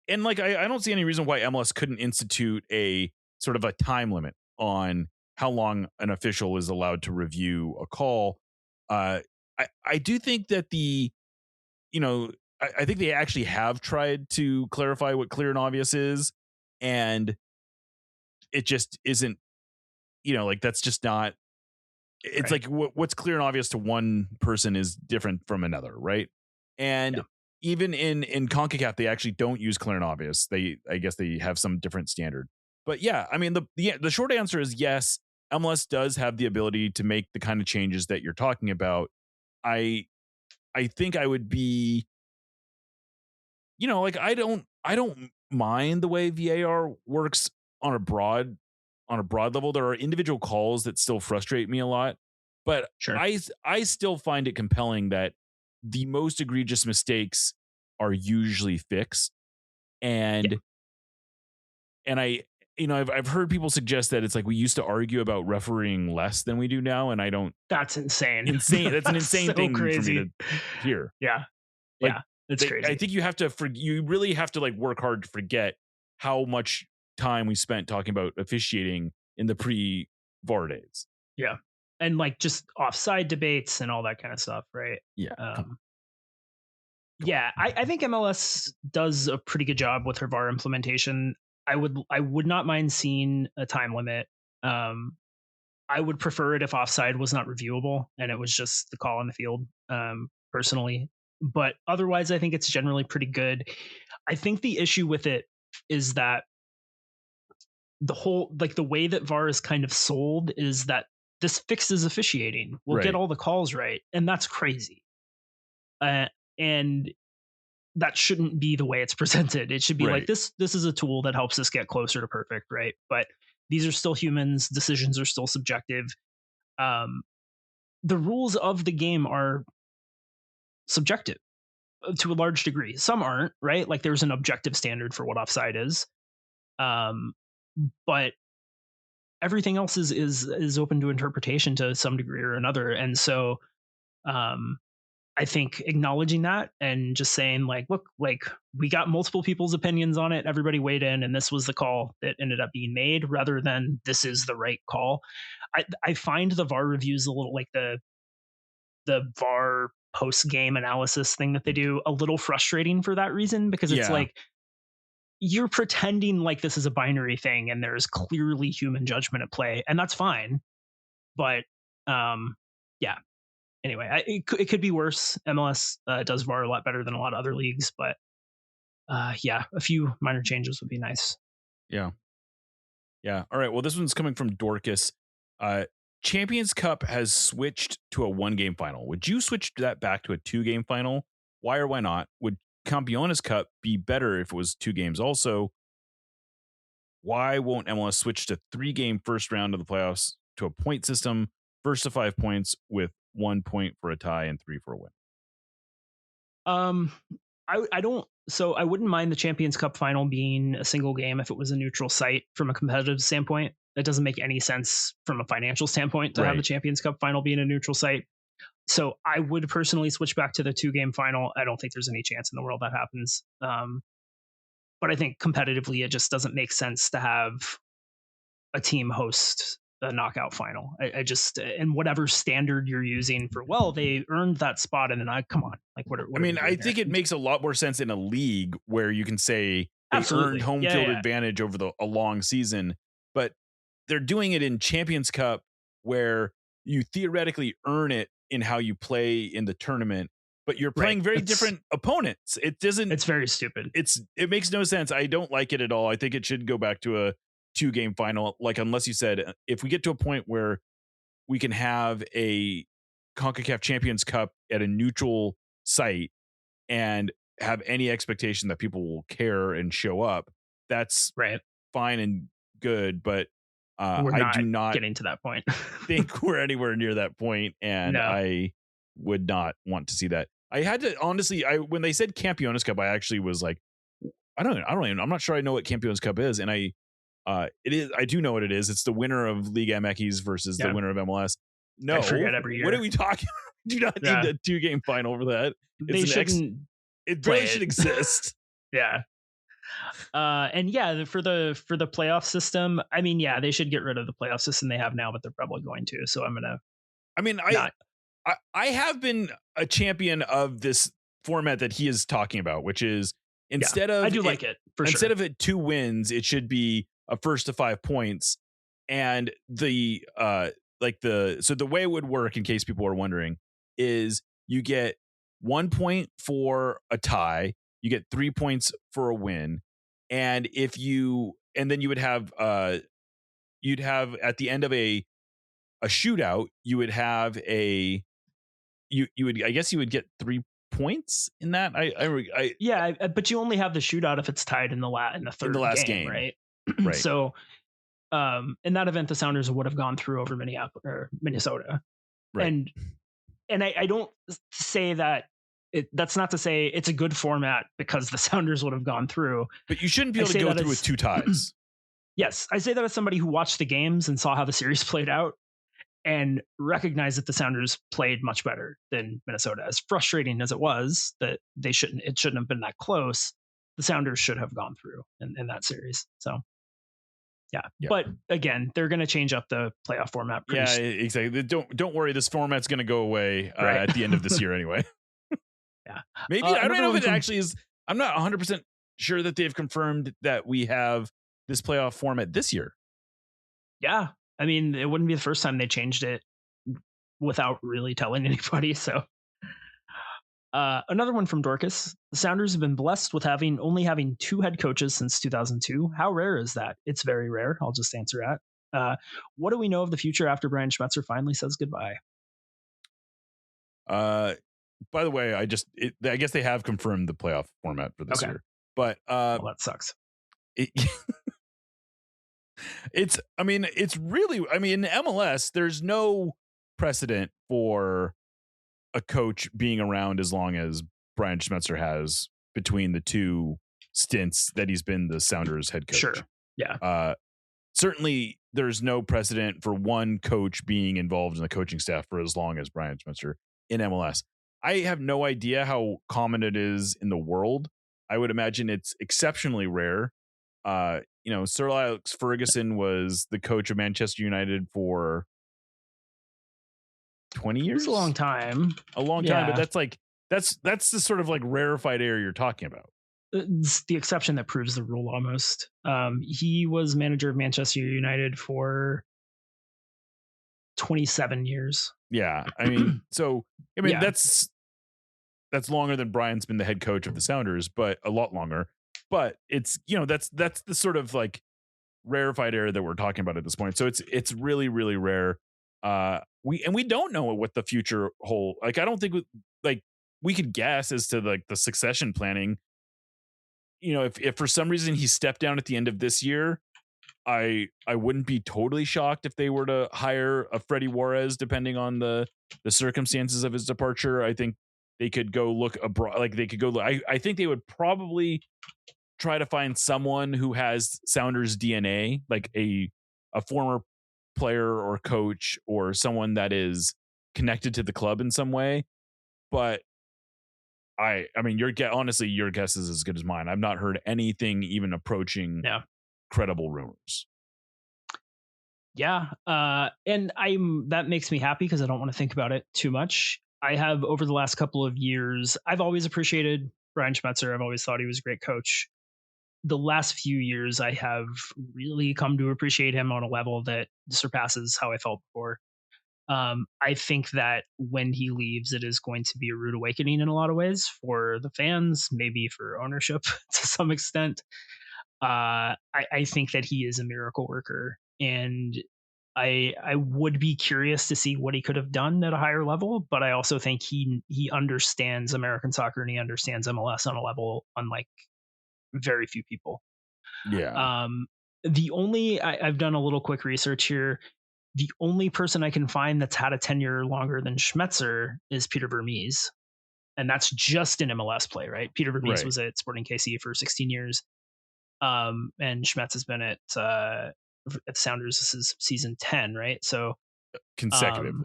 don't see any reason why MLS couldn't institute a sort of a time limit on how long an official is allowed to review a call. I do think that I think they actually have tried to clarify what clear and obvious is, and it just isn't, like that's just not, it's Right. like what's clear and obvious to one person is different from another. Right. And even in CONCACAF, they actually don't use clear and obvious. I guess they have some different standard, but yeah, I mean, the short answer is yes. MLS does have the ability to make the kind of changes that you're talking about. I think I would be, like I don't mind the way VAR works on a broad level. There are individual calls that still frustrate me a lot, but Sure. I still find it compelling that the most egregious mistakes are usually fixed. And I've heard people suggest that it's like we used to argue about refereeing less than we do now, and I don't. That's insane. That's an insane so thing crazy. for me to hear. Yeah. Like, yeah. It's crazy. I think you really have to like work hard to forget how much time we spent talking about officiating in the pre-VAR days. Yeah. And like just offside debates and all that kind of stuff, right? Yeah. Yeah, I think MLS does a pretty good job with her VAR implementation. I would not mind seeing a time limit. I would prefer it if offside was not reviewable and it was just the call on the field, personally. But otherwise, I think it's generally pretty good. I think the issue with it is that the whole, like the way that VAR is kind of sold is that this fixes officiating. We'll get all the calls right. And that's crazy. And that shouldn't be the way it's presented. It should be like this is a tool that helps us get closer to perfect, right? But these are still humans. Decisions are still subjective. The rules of the game are subjective to a large degree. Some aren't, right? Like there's an objective standard for what offside is. But everything else is open to interpretation to some degree or another. And so I think acknowledging that and just saying like, look, like we got multiple people's opinions on it. Everybody weighed in and this was the call that ended up being made rather than this is the right call. I find the VAR reviews a little like the VAR post-game analysis thing that they do a little frustrating for that reason, because it's like you're pretending like this is a binary thing and there's clearly human judgment at play, and that's fine. But anyway, it could be worse. MLS does VAR a lot better than a lot of other leagues, but a few minor changes would be nice. Yeah. All right. Well, this one's coming from Dorcas. Champions Cup has switched to a 1-game final. Would you switch that back to a 2-game final? Why or why not? Would Campeones Cup be better if it was 2 games also? Why won't MLS switch to 3-game first round of the playoffs to a point system, first to 5 points with 1 point for a tie and 3 for a win? I wouldn't mind the Champions Cup final being a single game if it was a neutral site from a competitive standpoint. It doesn't make any sense from a financial standpoint to have the Champions Cup final being a neutral site. So I would personally switch back to the 2-game final. I don't think there's any chance in the world that happens. But I think competitively, it just doesn't make sense to have a team host a knockout final. I just, and whatever standard you're using for, well, they earned that spot, and then come on, like what I think it makes a lot more sense in a league where you can say they earned home field advantage over a long season, but they're doing it in Champions Cup where you theoretically earn it in how you play in the tournament, but you're playing very different opponents. It's very stupid. It makes no sense. I don't like it at all. I think it should go back to a 2-game final. Like, unless you said, if we get to a point where we can have a CONCACAF Champions Cup at a neutral site and have any expectation that people will care and show up, that's fine and good. But I do not getting to that point. think we're anywhere near that point, and I would not want to see that. I had to honestly, when they said Campeones Cup, I actually was like, I'm not sure I know what Campeones Cup is, and I do know what it is. It's the winner of Liga MX versus the winner of MLS. No, I forget every year. What are we talking? Do not need a 2-game final for that. They shouldn't. It really should exist. And for the playoff system, I mean, they should get rid of the playoff system they have now, but they're probably going to. So I have been a champion of this format that he is talking about, which is instead of I do like it for instead sure. of it 2 wins, it should be a first to 5 points, and the way it would work, in case people are wondering, is you get 1 point for a tie, you get 3 points for a win, and then you would have you'd have at the end of a shootout, you would have you would, I guess you would get 3 points in that. But you only have the shootout if it's tied in the third last game, game. right? Right. So in that event, the Sounders would have gone through over Minnesota. Right. And I don't say that that's not to say it's a good format because the Sounders would have gone through. But you shouldn't be able to go through with 2 ties. Yes, I say that as somebody who watched the games and saw how the series played out and recognized that the Sounders played much better than Minnesota. As frustrating as it was that it shouldn't have been that close, the Sounders should have gone through in that series. So yeah. But again, they're going to change up the playoff format. Exactly. Don't worry. This format's going to go away at the end of this year anyway. Yeah. Maybe I don't know if it actually is. I'm not 100% sure that they've confirmed that we have this playoff format this year. Yeah. I mean, it wouldn't be the first time they changed it without really telling anybody. So another one from Dorcas. The Sounders have been blessed with only having 2 head coaches since 2002. How rare is that? It's very rare. I'll just answer that. What do we know of the future after Brian Schmetzer finally says goodbye? By the way, I guess they have confirmed the playoff format for this year. But well, that sucks. It's really, in MLS, there's no precedent for a coach being around as long as Brian Schmetzer has between the 2 stints that he's been the Sounders head coach. Sure. Yeah. Certainly there's no precedent for one coach being involved in the coaching staff for as long as Brian Schmetzer in MLS. I have no idea how common it is in the world. I would imagine it's exceptionally rare. Sir Alex Ferguson was the coach of Manchester United for 20 years. It's a long time. But that's the sort of like rarefied air you're talking about. It's the exception that proves the rule almost. He was manager of Manchester United for 27 years. Yeah. That's longer than Brian's been the head coach of the Sounders, but a lot longer. But it's, that's the sort of like rarefied air that we're talking about at this point. So it's really, really rare. We don't know what the future holds. Like, I don't think we could guess as to like the succession planning. If for some reason he stepped down at the end of this year, I wouldn't be totally shocked if they were to hire a Freddie Juarez, depending on the circumstances of his departure. I think they could go look abroad. Like, they could go. I think they would probably try to find someone who has Sounders DNA, like a former player or coach or someone that is connected to the club in some way. But your guess is as good as mine. I've not heard anything even approaching credible rumors. Yeah. And that makes me happy because I don't want to think about it too much. I have, over the last couple of years, I've always appreciated Brian Schmetzer. I've always thought he was a great coach. The last few years, I have really come to appreciate him on a level that surpasses how I felt before. I think that when he leaves, it is going to be a rude awakening in a lot of ways for the fans, maybe for ownership to some extent. I think that he is a miracle worker, and I would be curious to see what he could have done at a higher level. But I also think he understands American soccer and he understands MLS on a level unlike very few people. Yeah. I've done a little quick research here. The only person I can find that's had a tenure longer than Schmetzer is Peter Vermees. And that's just in MLS play, right? Peter Vermees was at Sporting KC for 16 years. And Schmetz has been at Sounders. This is season 10, right? So consecutive.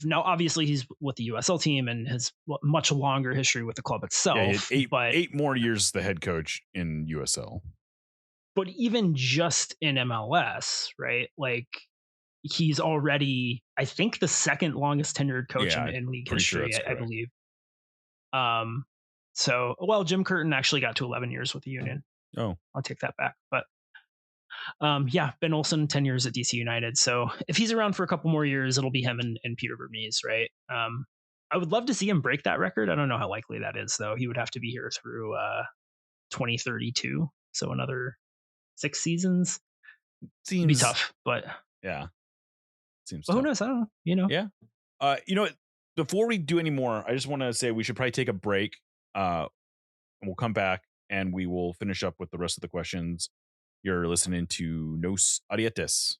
Now, obviously, he's with the USL team and has much longer history with the club itself. Yeah, eight more years the head coach in USL. But even just in MLS, right? Like, he's already, I think, the second longest tenured coach in league history, I believe. Jim Curtin actually got to 11 years with the Union. Oh, I'll take that back. But Yeah, Ben Olsen, 10 years at DC United. So if he's around for a couple more years, it'll be him and Peter Vermees, right? I would love to see him break that record. I don't know how likely that is, though. He would have to be here through 2032, so another 6 seasons. It'd be Seems tough, but yeah, seems. who Tough. knows? I don't know. You know. Yeah. You know what? Before we do any more, I just want to say we should probably take a break. And we'll come back and we will finish up with the rest of the questions. You're listening to Nos Audietis.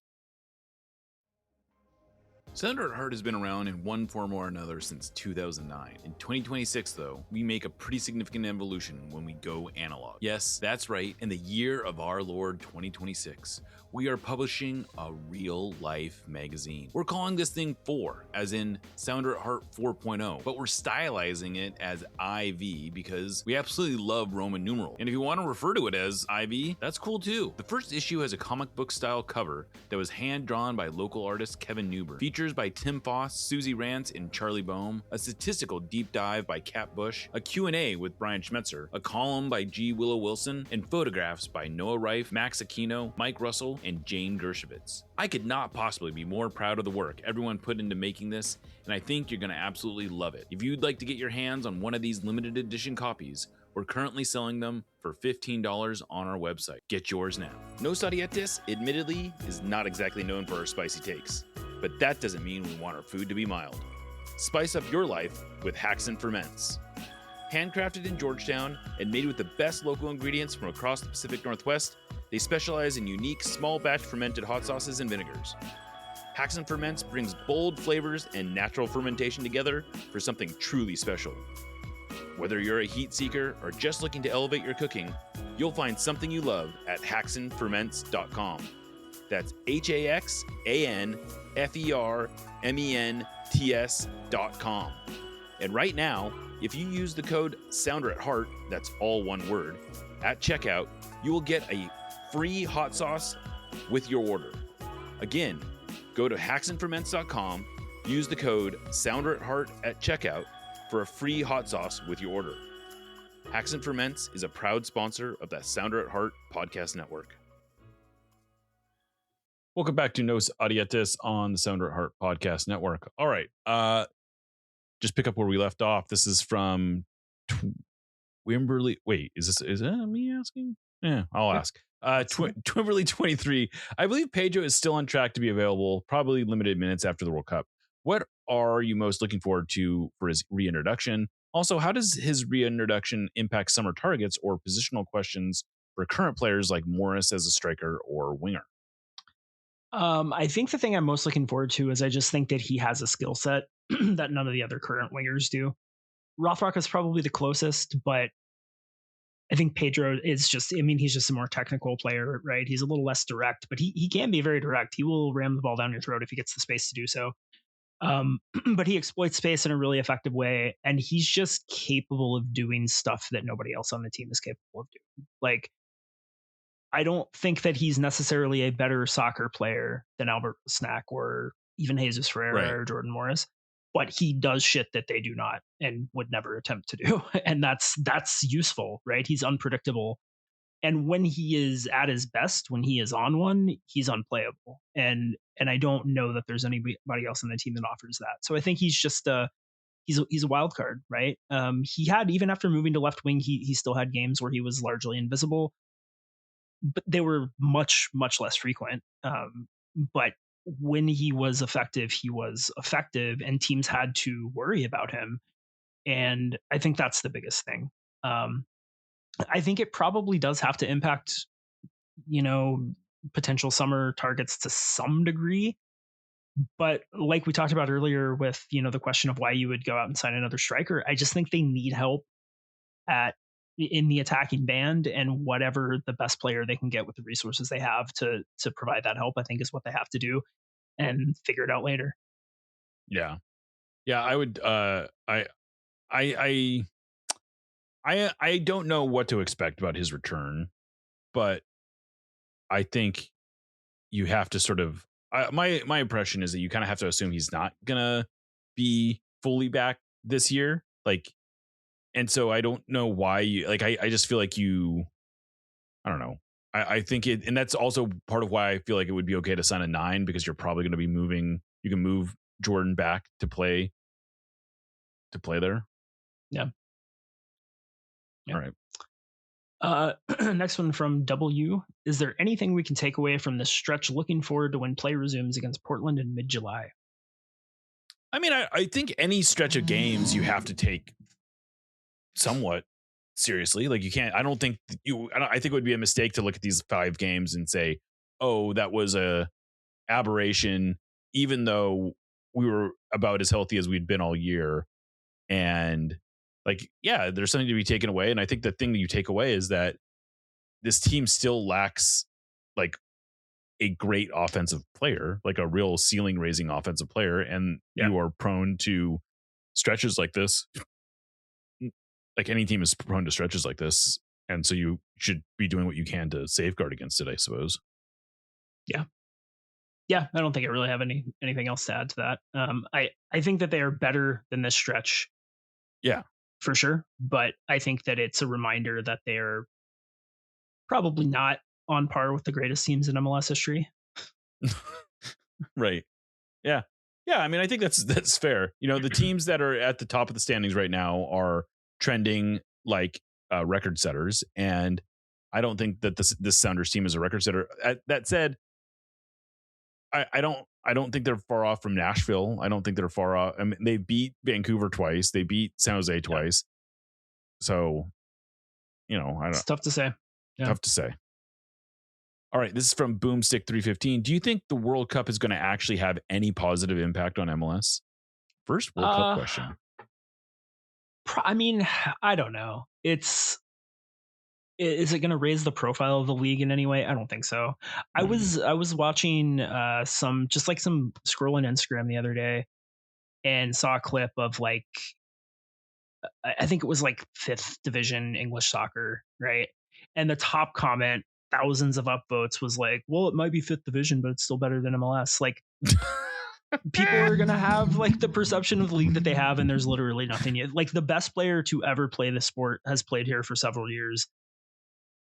Sounder at Heart has been around in one form or another since 2009. In 2026, though, we make a pretty significant evolution when we go analog. Yes, that's right. In the year of our Lord 2026, we are publishing a real-life magazine. We're calling this thing 4, as in Sounder at Heart 4.0, but we're stylizing it as IV because we absolutely love Roman numeral. And if you want to refer to it as IV, that's cool too. The first issue has a comic book style cover that was hand-drawn by local artist Kevin Newber. Features by Tim Foss, Susie Rance, and Charlie Boehm, a statistical deep dive by Kat Bush, a Q&A with Brian Schmetzer, a column by G. Willow Wilson, and photographs by Noah Reif, Max Aquino, Mike Russell, and Jane Dershowitz. I could not possibly be more proud of the work everyone put into making this, and I think you're going to absolutely love it. If you'd like to get your hands on one of these limited edition copies, we're currently selling them for $15 on our website. Get yours now. Nos Audietis, admittedly, is not exactly known for our spicy takes, but that doesn't mean we want our food to be mild. Spice up your life with Hacks and Ferments. Handcrafted in Georgetown and made with the best local ingredients from across the Pacific Northwest, they specialize in unique small batch fermented hot sauces and vinegars. Hacks and Ferments brings bold flavors and natural fermentation together for something truly special. Whether you're a heat seeker or just looking to elevate your cooking, you'll find something you love at hacksandferments.com. That's HAXANFERMENTS.com. And right now, if you use the code SOUNDERATHEART, that's all one word, at checkout, you will get a free hot sauce with your order. Again, go to hacksandferments.com, use the code SOUNDERATHEART at checkout for a free hot sauce with your order. Hacks and Ferments is a proud sponsor of the Sounder at Heart podcast network. Welcome back to Nos Audietis on the Sounder at Heart podcast network. All right. Just pick up where we left off. This is from Wimberley. Wait, is that me asking? Yeah, I'll ask. Twimberley 23. I believe Pedro is still on track to be available, probably limited minutes after the World Cup. What are you most looking forward to for his reintroduction? Also, how does his reintroduction impact summer targets or positional questions for current players like Morris as a striker or winger? I think the thing I'm most looking forward to is I just think that he has a skill set that none of the other current wingers do. Rothrock is probably the closest, but I think Pedro is just, he's just a more technical player, right? He's a little less direct, but he can be very direct. He will ram the ball down your throat if he gets the space to do so. But he exploits space in a really effective way, and he's just capable of doing stuff that nobody else on the team is capable of doing. Like, I don't think that he's necessarily a better soccer player than Albert Snack or even Jesus Ferreira or Jordan Morris, but he does shit that they do not and would never attempt to do. And that's useful, right? He's unpredictable. And when he is at his best, when he is on one, he's unplayable. And I don't know that there's anybody else on the team that offers that. So I think he's just he's a wild card, right? He had, even after moving to left wing, he still had games where he was largely invisible, but they were much, much less frequent. But when he was effective, and teams had to worry about him. And I think that's the biggest thing. I think it probably does have to impact, potential summer targets to some degree. But like we talked about earlier with, the question of why you would go out and sign another striker, I just think they need help in the attacking band, and whatever the best player they can get with the resources they have to provide that help, I think is what they have to do, and figure it out later. Yeah. I would, I don't know what to expect about his return, but I think you have to sort of, my impression is that you kind of have to assume he's not gonna be fully back this year. Like, and so I don't know why you, like, I just feel like I don't know. I think it, and that's also part of why I feel like it would be okay to sign a 9, because you're probably going to be moving. You can move Jordan back to play there. Yeah. All right. Next one from W. Is there anything we can take away from this stretch looking forward to when play resumes against Portland in mid-July? I mean, I think any stretch of games you have to take somewhat seriously. Like, you can't, I think it would be a mistake to look at these 5 games and say, oh, that was a aberration, even though we were about as healthy as we'd been all year. And like, yeah, there's something to be taken away. And I think the thing that you take away is that this team still lacks like a great offensive player, like a real ceiling raising offensive player. And you are prone to stretches like this. Like, any team is prone to stretches like this. And so you should be doing what you can to safeguard against it, I suppose. Yeah. Yeah, I don't think I really have anything else to add to that. I think that they are better than this stretch. Yeah. For sure. But I think that it's a reminder that they're probably not on par with the greatest teams in MLS history. Right. Yeah. Yeah. I mean, I think that's fair. You know, the teams that are at the top of the standings right now are trending like record setters. And I don't think that this Sounders team is a record setter. That said, I don't think they're far off from Nashville. I don't think they're far off. I mean, they beat Vancouver twice. They beat San Jose twice. So, you know, It's tough to say. Yeah. Tough to say. All right, this is from Boomstick 315. Do you think the World Cup is going to actually have any positive impact on MLS? First World Cup question. I mean, I don't know. Is it going to raise the profile of the league in any way? I don't think so. I was watching some scrolling Instagram the other day and saw a clip of like, I think it was like 5th division English soccer, right? And the top comment, thousands of upvotes, was like, well, it might be 5th division, but it's still better than MLS. Like, people are going to have like the perception of the league that they have, and there's literally nothing yet. Like, the best player to ever play the sport has played here for several years,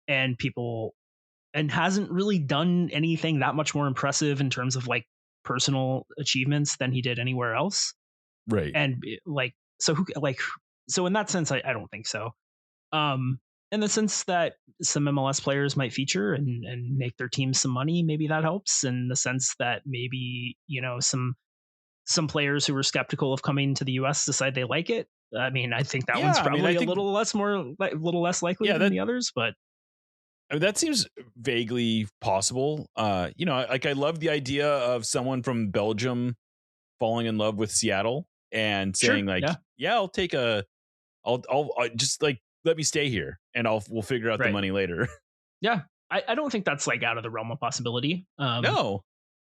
and hasn't really done anything that much more impressive in terms of like personal achievements than he did anywhere else. Right. And like, so in that sense, I don't think so. In the sense that some MLS players might feature and make their team some money, maybe that helps. In the sense that maybe, you know, some players who were skeptical of coming to the US decide they like it. I mean, I think that one's probably a little less likely than the others, but I mean, that seems vaguely possible. You know, like, I love the idea of someone from Belgium falling in love with Seattle and saying I'll take I'll just like, let me stay here and we'll figure out the money later. Yeah. I don't think that's like out of the realm of possibility. No.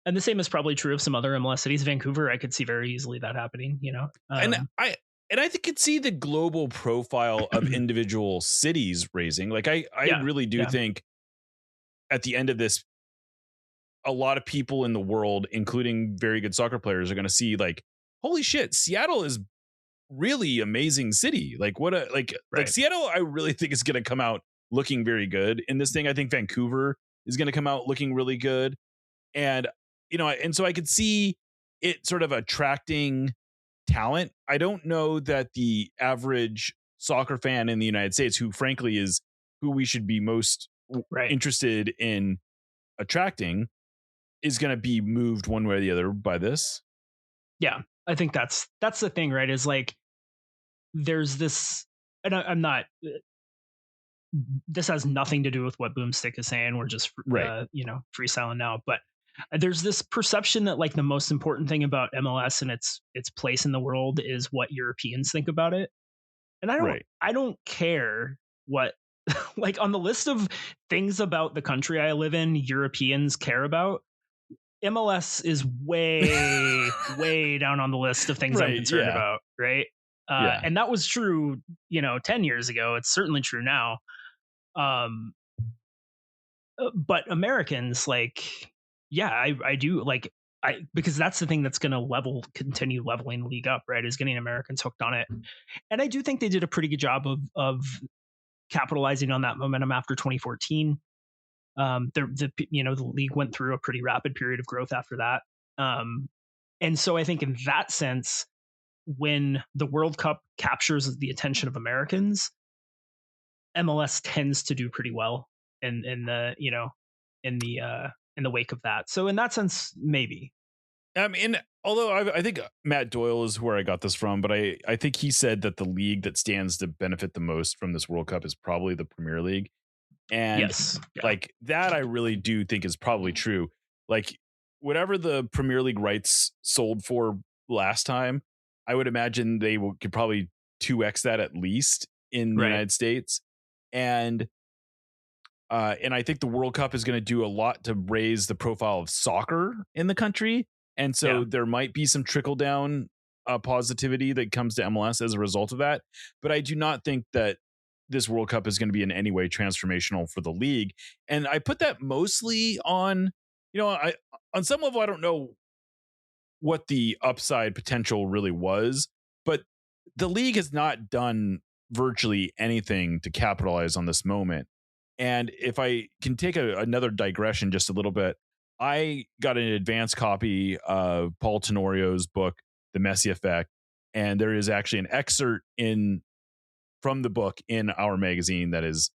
And the same is probably true of some other MLS cities. Vancouver, I could see very easily that happening, you know? And I could see the global profile of individual cities raising. Like, I really do think at the end of this, a lot of people in the world, including very good soccer players, are going to see like, holy shit, Seattle is really amazing city. Like, what a like Seattle, I really think is going to come out looking very good in this thing. I think Vancouver is going to come out looking really good. And, you know, and so I could see it sort of attracting talent. I don't know that the average soccer fan in the United States, who frankly is who we should be most interested in attracting, is going to be moved one way or the other by this. Yeah, I think that's the thing, right? Is like, there's this, and I'm not, this has nothing to do with what Boomstick is saying. We're just, you know, freestyling now, but there's this perception that like the most important thing about MLS and its place in the world is what Europeans think about it. And I don't care what, like, on the list of things about the country I live in, Europeans care about, MLS is way, way down on the list of things I'm concerned about. Right. And that was true, you know, 10 years ago. It's certainly true now. But Americans, like, yeah, I do like, because that's the thing that's going to continue leveling the league up, right? Is getting Americans hooked on it. And I do think they did a pretty good job of capitalizing on that momentum after 2014. The league went through a pretty rapid period of growth after that. And so I think in that sense, when the World Cup captures the attention of Americans, MLS tends to do pretty well in the wake of that. So in that sense, maybe. Although I think Matt Doyle is where I got this from, but I think he said that the league that stands to benefit the most from this World Cup is probably the Premier League. And yes, like that, I really do think is probably true. Like whatever the Premier League rights sold for last time, I would imagine they could probably 2x that at least in the United States. And I think the World Cup is going to do a lot to raise the profile of soccer in the country. And so there might be some trickle down positivity that comes to MLS as a result of that. But I do not think that this World Cup is going to be in any way transformational for the league. And I put that mostly on, on some level, I don't know what the upside potential really was, but the league has not done virtually anything to capitalize on this moment. And if I can take another digression just a little bit, I got an advanced copy of Paul Tenorio's book, The Messi Effect, and there is actually an excerpt from the book in our magazine that is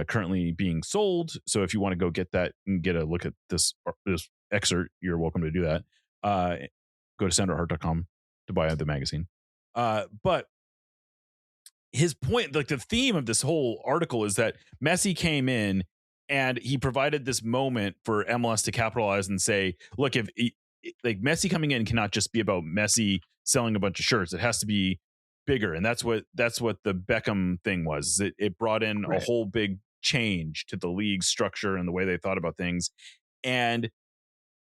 currently being sold. So if you want to go get that and get a look at this excerpt, you're welcome to do that. Go to sounderheart.com to buy the magazine. But his point, like the theme of this whole article, is that Messi came in and he provided this moment for MLS to capitalize and say, look, if Messi coming in cannot just be about Messi selling a bunch of shirts. It has to be bigger. And that's what the Beckham thing was. It brought in a whole big change to the league structure and the way they thought about things. And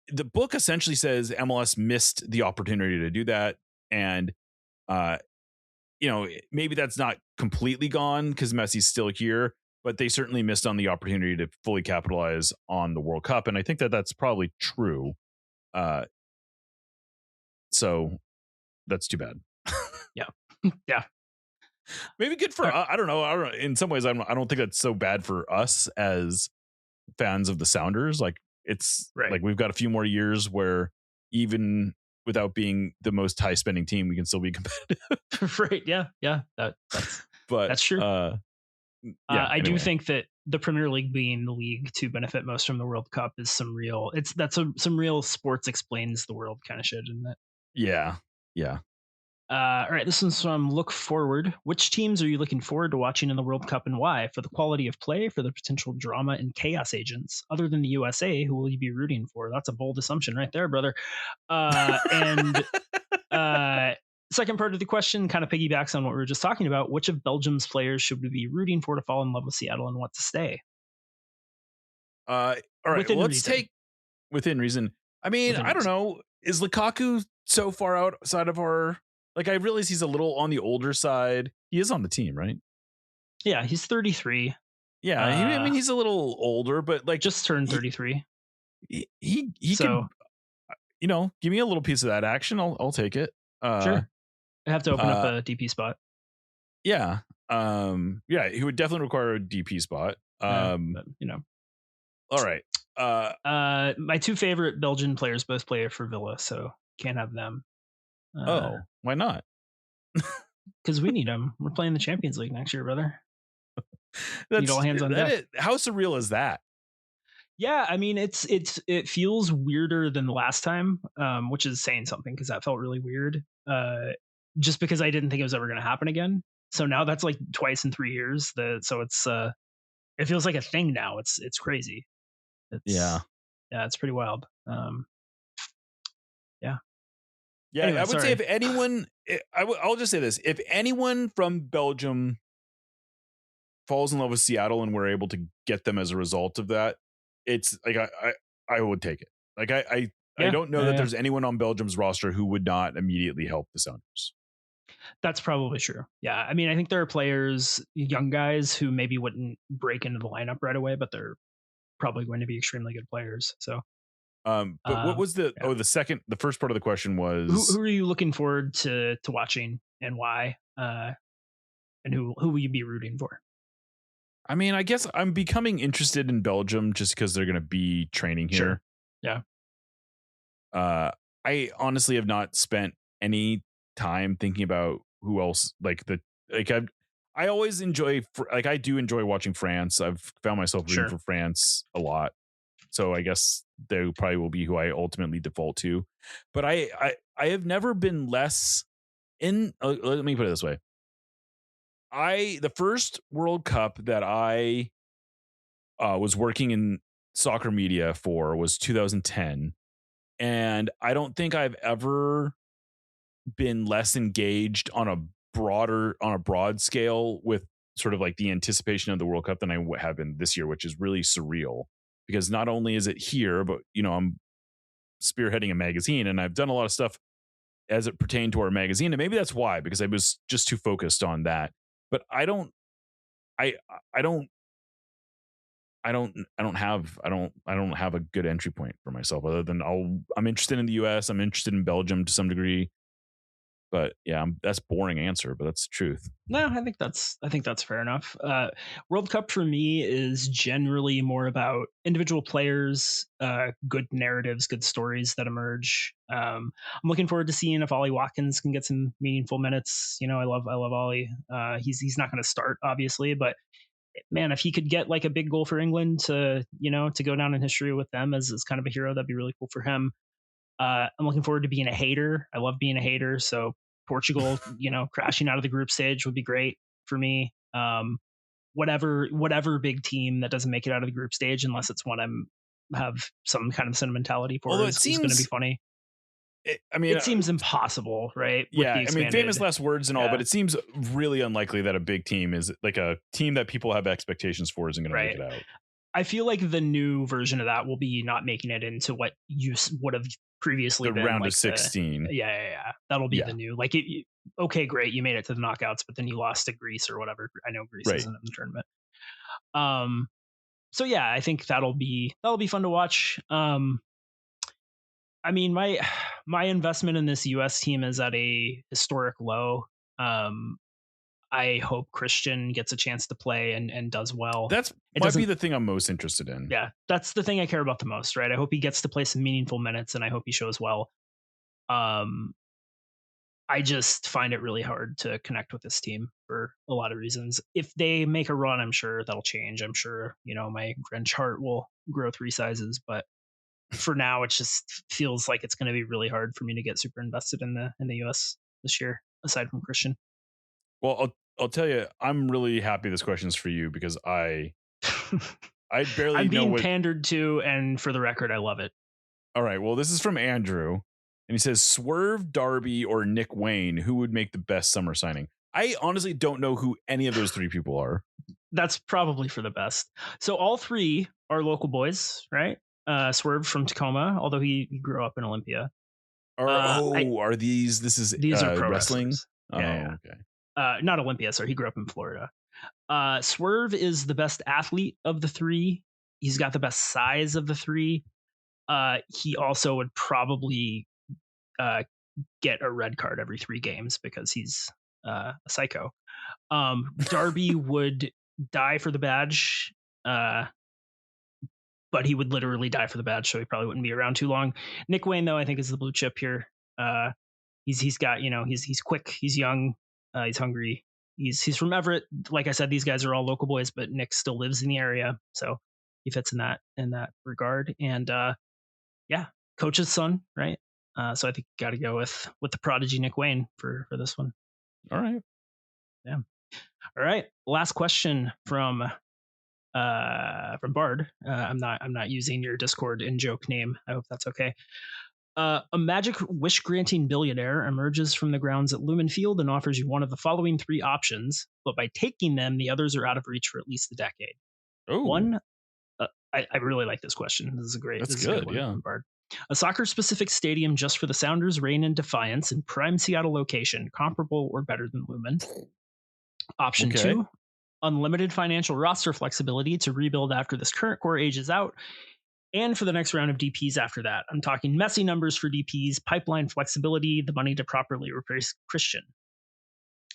the book essentially says MLS missed the opportunity to do that. And, maybe that's not completely gone because Messi's still here, but they certainly missed on the opportunity to fully capitalize on the World Cup. And I think that that's probably true. So that's too bad. Yeah. Maybe good for, I don't know. In some ways, I don't think that's so bad for us as fans of the Sounders. Like it's like we've got a few more years where even without being the most high spending team, we can still be competitive. Right. Yeah. That's true. I do think that the Premier League being the league to benefit most from the World Cup is some real sports explains the world kind of shit, isn't it? Yeah. All right, this one's from Look Forward. Which teams are you looking forward to watching in the World Cup and why? For the quality of play, for the potential drama and chaos agents? Other than the USA, who will you be rooting for? That's a bold assumption right there, brother. And second part of the question kind of piggybacks on what we were just talking about. Which of Belgium's players should we be rooting for to fall in love with Seattle and want to stay? All right, let's take within reason. I mean, I don't know. Is Lukaku so far outside of our... Like, I realize he's a little on the older side. He is on the team, right? Yeah, he's 33. Yeah, I mean, he's a little older, but like just turned 33. He so, can, give me a little piece of that action. I'll take it. Sure. I have to open up a DP spot. Yeah. He would definitely require a DP spot. But, All right. My two favorite Belgian players both play for Villa, so can't have them. Why not? Because we need them. We're playing the Champions League next year, brother. Need all hands on deck. How surreal is that? Yeah, I mean, it feels weirder than the last time, which is saying something because that felt really weird. Just because I didn't think it was ever going to happen again. So now that's like twice in 3 years. So it's it feels like a thing now. It's crazy. Yeah, it's pretty wild. Yeah, anyway, I would say if anyone, I'll just say this: if anyone from Belgium falls in love with Seattle and we're able to get them as a result of that, it's like I would take it. Like I don't know that there's anyone on Belgium's roster who would not immediately help the Sounders. That's probably true. Yeah, I mean, I think there are players, young guys, who maybe wouldn't break into the lineup right away, but they're probably going to be extremely good players. So. But what was the first part of the question was who are you looking forward to watching and why? And who will you be rooting for? I mean, I guess I'm becoming interested in Belgium just because they're going to be training here. Sure. Yeah. I honestly have not spent any time thinking about who else I always enjoy I do enjoy watching France. I've found myself rooting Sure. for France a lot. So I guess they probably will be who I ultimately default to. But I have never been less in let me put it this way. The first World Cup that I was working in soccer media for was 2010. And I don't think I've ever been less engaged on a broad scale with sort of like the anticipation of the World Cup than I have been this year, which is really surreal because not only is it here, but I'm spearheading a magazine and I've done a lot of stuff as it pertained to our magazine. And maybe that's why, because I was just too focused on that. But I don't have a good entry point for myself other than I'm interested in the US. I'm interested in Belgium to some degree. But yeah, that's boring answer, but that's the truth. No, I think that's fair enough. World Cup for me is generally more about individual players, good narratives, good stories that emerge. I'm looking forward to seeing if Ollie Watkins can get some meaningful minutes. I love Ollie. He's not going to start obviously, but man, if he could get like a big goal for England to go down in history with them as kind of a hero, that'd be really cool for him. I'm looking forward to being a hater. I love being a hater. So Portugal, crashing out of the group stage would be great for me. Whatever big team that doesn't make it out of the group stage, unless it's one have some kind of sentimentality for, is going to be funny. It seems impossible, right? Yeah, famous last words and all, but it seems really unlikely that a big team is like a team that people have expectations for isn't going to make it out. I feel like the new version of that will be not making it into what you would have previously been round like of 16. Yeah. That'll be the new, like, okay, great, you made it to the knockouts, but then you lost to Greece or whatever. I know Greece isn't in the tournament. So yeah, I think that'll be fun to watch. I mean, my investment in this US team is at a historic low. I hope Christian gets a chance to play and does well. That might be the thing I'm most interested in. Yeah, that's the thing I care about the most, right? I hope he gets to play some meaningful minutes, and I hope he shows well. I just find it really hard to connect with this team for a lot of reasons. If they make a run, I'm sure that'll change. I'm sure, my Grinch heart will grow 3 sizes, but for now, it just feels like it's going to be really hard for me to get super invested in the US this year, aside from Christian. Well, I'll tell you, I'm really happy this question's for you because I barely I'm know being pandered to, and for the record, I love it. All right, well, this is from Andrew, and he says, Swerve, Darby, or Nick Wayne, who would make the best summer signing? I honestly don't know who any of those 3 people are. That's probably for the best. So all 3 are local boys, right? Swerve from Tacoma, although he grew up in Olympia. Are these? These are pro wrestling. Yeah. Okay. Not Olympia, sorry. He grew up in Florida. Swerve is the best athlete of the 3. He's got the best size of the 3. He also would probably get a red card every 3 games because he's a psycho. Darby would die for the badge, but he would literally die for the badge, so he probably wouldn't be around too long. Nick Wayne, though, I think is the blue chip here. He's got, he's quick, he's young, he's hungry. He's from Everett. Like I said, these guys are all local boys, but Nick still lives in the area, so he fits in that regard. And coach's son, right? So I think you got to go with the prodigy Nick Wayne for this one. All right. Yeah. All right. Last question from Bard. I'm not using your Discord in-joke name. I hope that's okay. A magic wish-granting billionaire emerges from the grounds at Lumen Field and offers you one of the following 3 options, but by taking them, the others are out of reach for at least a decade. Oh. One, I really like this question. This is a great. That's good. One yeah. From Bard. A soccer-specific stadium just for the Sounders' reign and defiance in prime Seattle location, comparable or better than Lumen. Option 2, unlimited financial roster flexibility to rebuild after this current core ages out, and for the next round of DPs after that. I'm talking messy numbers for DPs, pipeline flexibility, the money to properly replace Christian.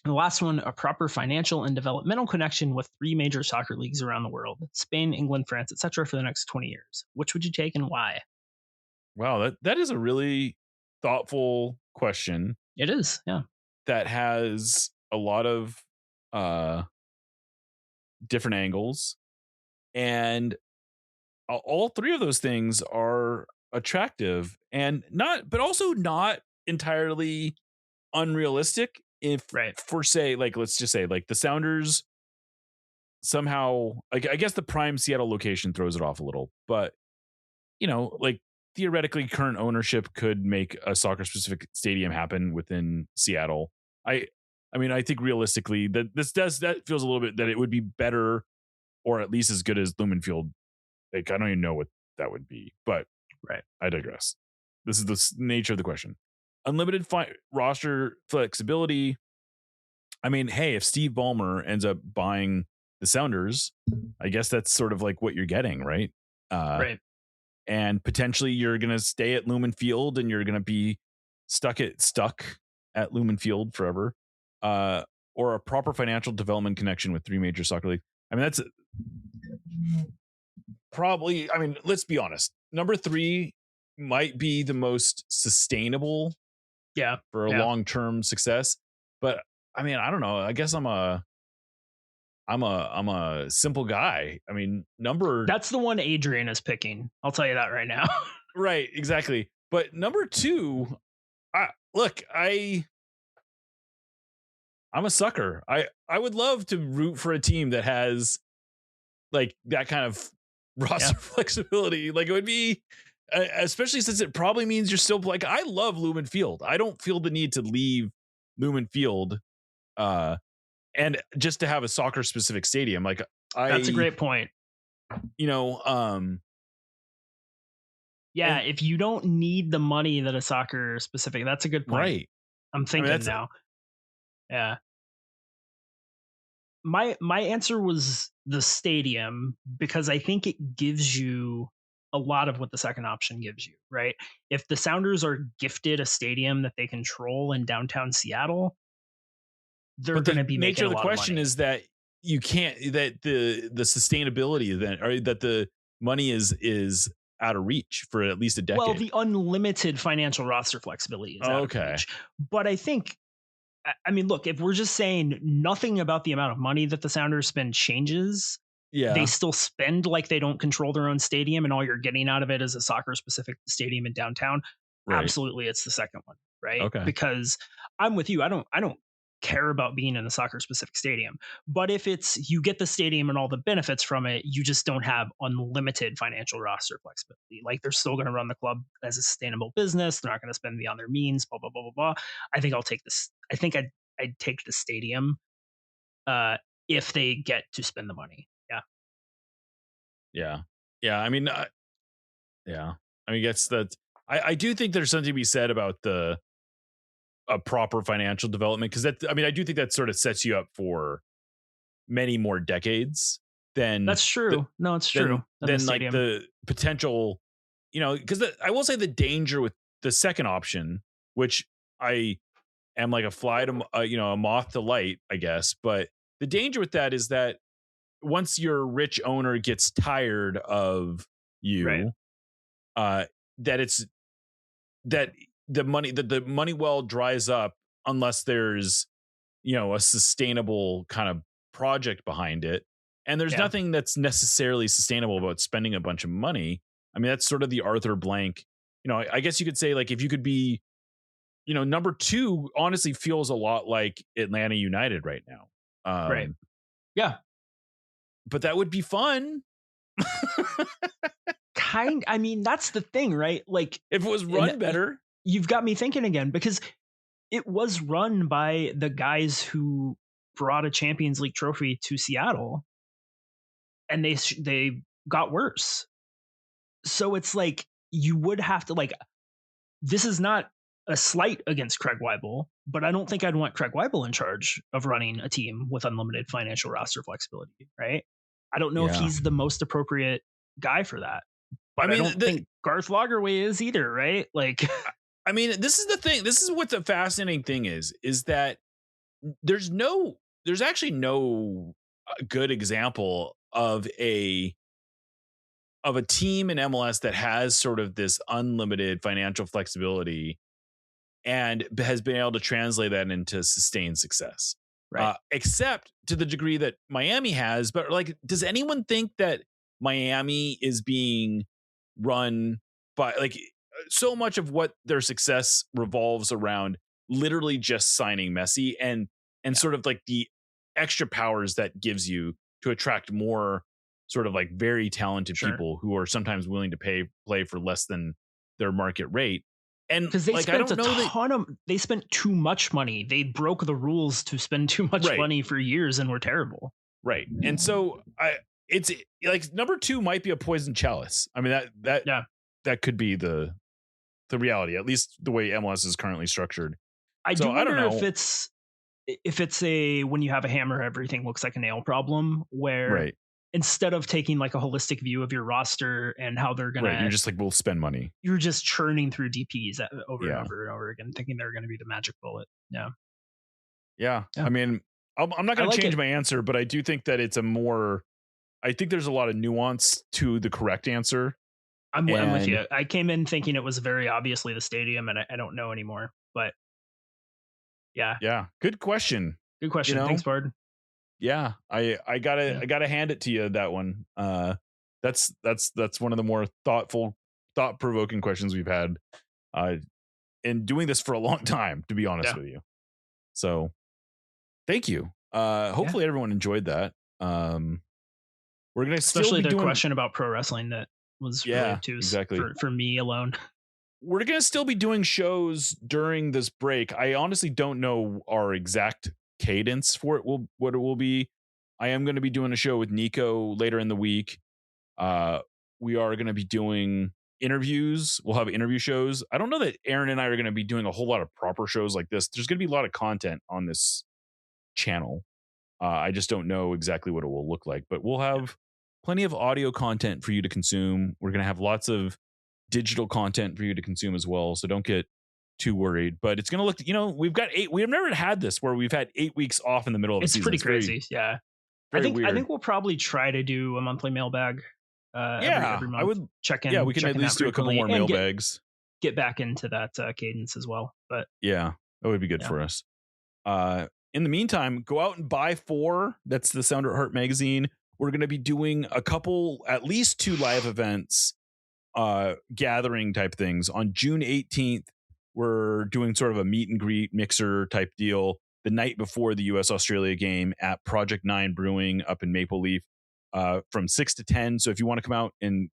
And the last one, a proper financial and developmental connection with 3 major soccer leagues around the world, Spain, England, France, etc., for the next 20 years. Which would you take and why? Wow, that is a really thoughtful question It is, yeah. that has a lot of different angles, and all three of those things are attractive and but also not entirely unrealistic. If Right. for say, like, let's just say, like, the Sounders somehow, like, I guess the prime Seattle location throws it off a little, but like, theoretically, current ownership could make a soccer specific stadium happen within Seattle. I mean, I think realistically that that feels a little bit that it would be better or at least as good as Lumen Field. Like, I don't even know what that would be, but Right. I digress. This is the nature of the question. Unlimited roster flexibility. I mean, hey, if Steve Ballmer ends up buying the Sounders, I guess that's sort of like what you're getting, right? Right. And potentially you're going to stay at Lumen Field and you're going to be stuck at Lumen Field forever. Or a proper financial development connection with 3 major soccer leagues. I mean, that's probably, I mean, let's be honest. Number 3 might be the most sustainable for a long-term success. But I mean, I don't know. I guess I'm a simple guy. I mean, that's the one Adrian is picking. I'll tell you that right now. Right, exactly. But number 2, I'm a sucker. I would love to root for a team that has like that kind of roster flexibility. Like, it would be, especially since it probably means you're still, like, I love Lumen Field. I don't feel the need to leave Lumen Field and just to have a soccer specific stadium. Like, that's a great point. Yeah, if you don't need the money that a soccer specific, that's a good point. Right. I'm thinking now. Yeah. My answer was the stadium because I think it gives you a lot of what the second option gives you, right? If the Sounders are gifted a stadium that they control in downtown Seattle, they're going to be making a lot of money. The nature of the question is that you can't, that the sustainability then, or that the money is out of reach for at least a decade. Well, the unlimited financial roster flexibility is out of reach. But I think, I mean, look, if we're just saying nothing about the amount of money that the Sounders spend changes, they still spend like they don't control their own stadium and all you're getting out of it is a soccer specific stadium in downtown. Right. Absolutely. It's the second one, right? Okay. Because I'm with you. I don't care about being in a soccer specific stadium, but if it's, you get the stadium and all the benefits from it, you just don't have unlimited financial roster flexibility. Like, they're still going to run the club as a sustainable business. They're not going to spend beyond their means, blah, blah, blah, blah, blah. I think I'll take this. I think I'd take the stadium if they get to spend the money. Yeah. I mean, I guess that I do think there's something to be said about a proper financial development, because I do think that sort of sets you up for many more decades than that's true. It's true. Then like the potential, because I will say the danger with the second option, which I am like a moth to light, I guess. But the danger with that is that once your rich owner gets tired of you, that the money well dries up unless there's a sustainable kind of project behind it. And there's nothing that's necessarily sustainable about spending a bunch of money. I mean, that's sort of the Arthur Blank, I guess you could say, like, if you could be, number 2 honestly feels a lot like Atlanta United right now. Right. Yeah. But that would be fun. I mean, that's the thing, right? Like, if it was run better. You've got me thinking again, because it was run by the guys who brought a Champions League trophy to Seattle, and they got worse. So it's like, you would have to, like, this is not a slight against Craig Weibel, but I don't think I'd want Craig Weibel in charge of running a team with unlimited financial roster flexibility, right? I don't know if he's the most appropriate guy for that. But I don't think Garth Lagerwey is either, right? Like, I mean, this is the thing. This is what the fascinating thing is that there's actually no good example of a team in MLS that has sort of this unlimited financial flexibility and has been able to translate that into sustained success. Right. Except to the degree that Miami has. But like, does anyone think that Miami is being run by, like, so much of what their success revolves around literally just signing Messi and sort of like the extra powers that gives you to attract more sort of like very talented people who are sometimes willing to play for less than their market rate. And because they like, spent I don't know they spent too much money. They broke the rules to spend too much money for years and were terrible. Right. And so it's like number 2 might be a poison chalice. I mean, that could be the reality, at least the way MLS is currently structured. I wonder if it's a when you have a hammer, everything looks like a nail problem, where instead of taking like a holistic view of your roster and how they're gonna, you're just like, we'll spend money. You're just churning through DPs over and over and over again, thinking they're going to be the magic bullet. Yeah. I mean, I'm not going to change my answer, but I do think that I think there's a lot of nuance to the correct answer. I'm with you. I came in thinking it was very obviously the stadium, and I don't know anymore. But yeah. Good question. Thanks, Bard. Yeah, I gotta hand it to you, that one. That's one of the more thought-provoking questions we've had in doing this for a long time, to be honest with you. So thank you. Hopefully everyone enjoyed that. We're gonna especially their question about pro wrestling that was really too exactly for me alone. We're gonna still be doing shows during this break. I honestly don't know our exact cadence for it what it will be. I am going to be doing a show with Nico later in the week. We are going to be doing interviews. We'll have interview shows. I don't know that Aaron and I are going to be doing a whole lot of proper shows like this. There's going to be a lot of content on this channel. I just don't know exactly what it will look like, but we'll have plenty of audio content for you to consume. We're going to have lots of digital content for you to consume as well. So don't get too worried, but it's going to look, we've never had this where we've had 8 weeks off in the middle of the season. It's pretty crazy. I think we'll probably try to do a monthly mailbag. Every month. I would check in. Yeah, we can at least do a couple more mailbags. Get back into that cadence as well. But yeah, that would be good for us. In the meantime, go out and buy 4. That's the Sounder at Heart magazine. We're going to be doing at least 2 live events, gathering type things. On June 18th, we're doing sort of a meet and greet mixer type deal the night before the US-Australia game at Project 9 Brewing up in Maple Leaf from 6 to 10. So if you want to come out and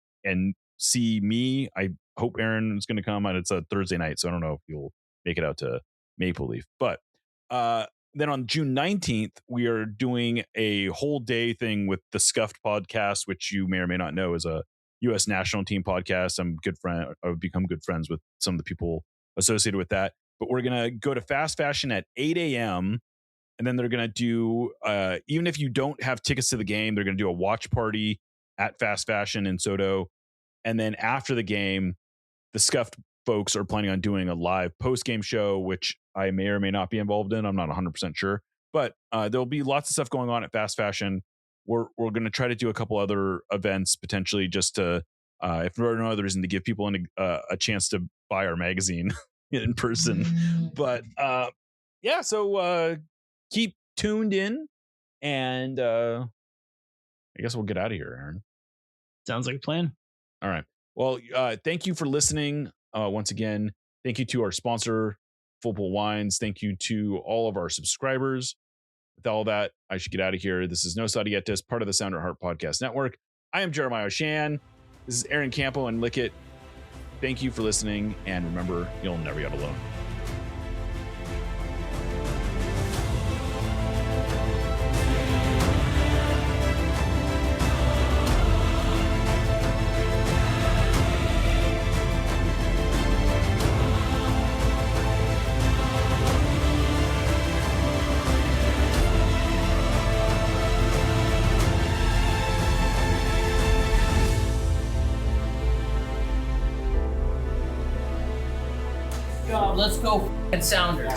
see me, I hope Aaron is going to come, and it's a Thursday night, so I don't know if you'll make it out to Maple Leaf. But then on June 19th, we are doing a whole day thing with the Scuffed podcast, which you may or may not know is a U.S. national team podcast. I've become good friends with some of the people associated with that. But we're going to go to Fast Fashion at 8 a.m. And then they're going to do, even if you don't have tickets to the game, they're going to do a watch party at Fast Fashion in Soto. And then after the game, the Scuffed folks are planning on doing a live post-game show, which I may or may not be involved in. I'm not 100% sure. But there'll be lots of stuff going on at Fast Fashion. We're going to try to do a couple other events, potentially just to, if for no other reason, to give people a chance to buy our magazine in person. But so keep tuned in, and I guess we'll get out of here, Aaron. Sounds like a plan. All right. Well, thank you for listening. Once again, thank you to our sponsor, Full Pool Wines. Thank you to all of our subscribers. With all that, I should get out of here. This is No Audietis, part of the Sounder at Heart Podcast Network. I am Jeremiah Oshan. This is Aaron Campo and Lickett. Thank you for listening, and remember, you'll never get alone. Let's go Sounders.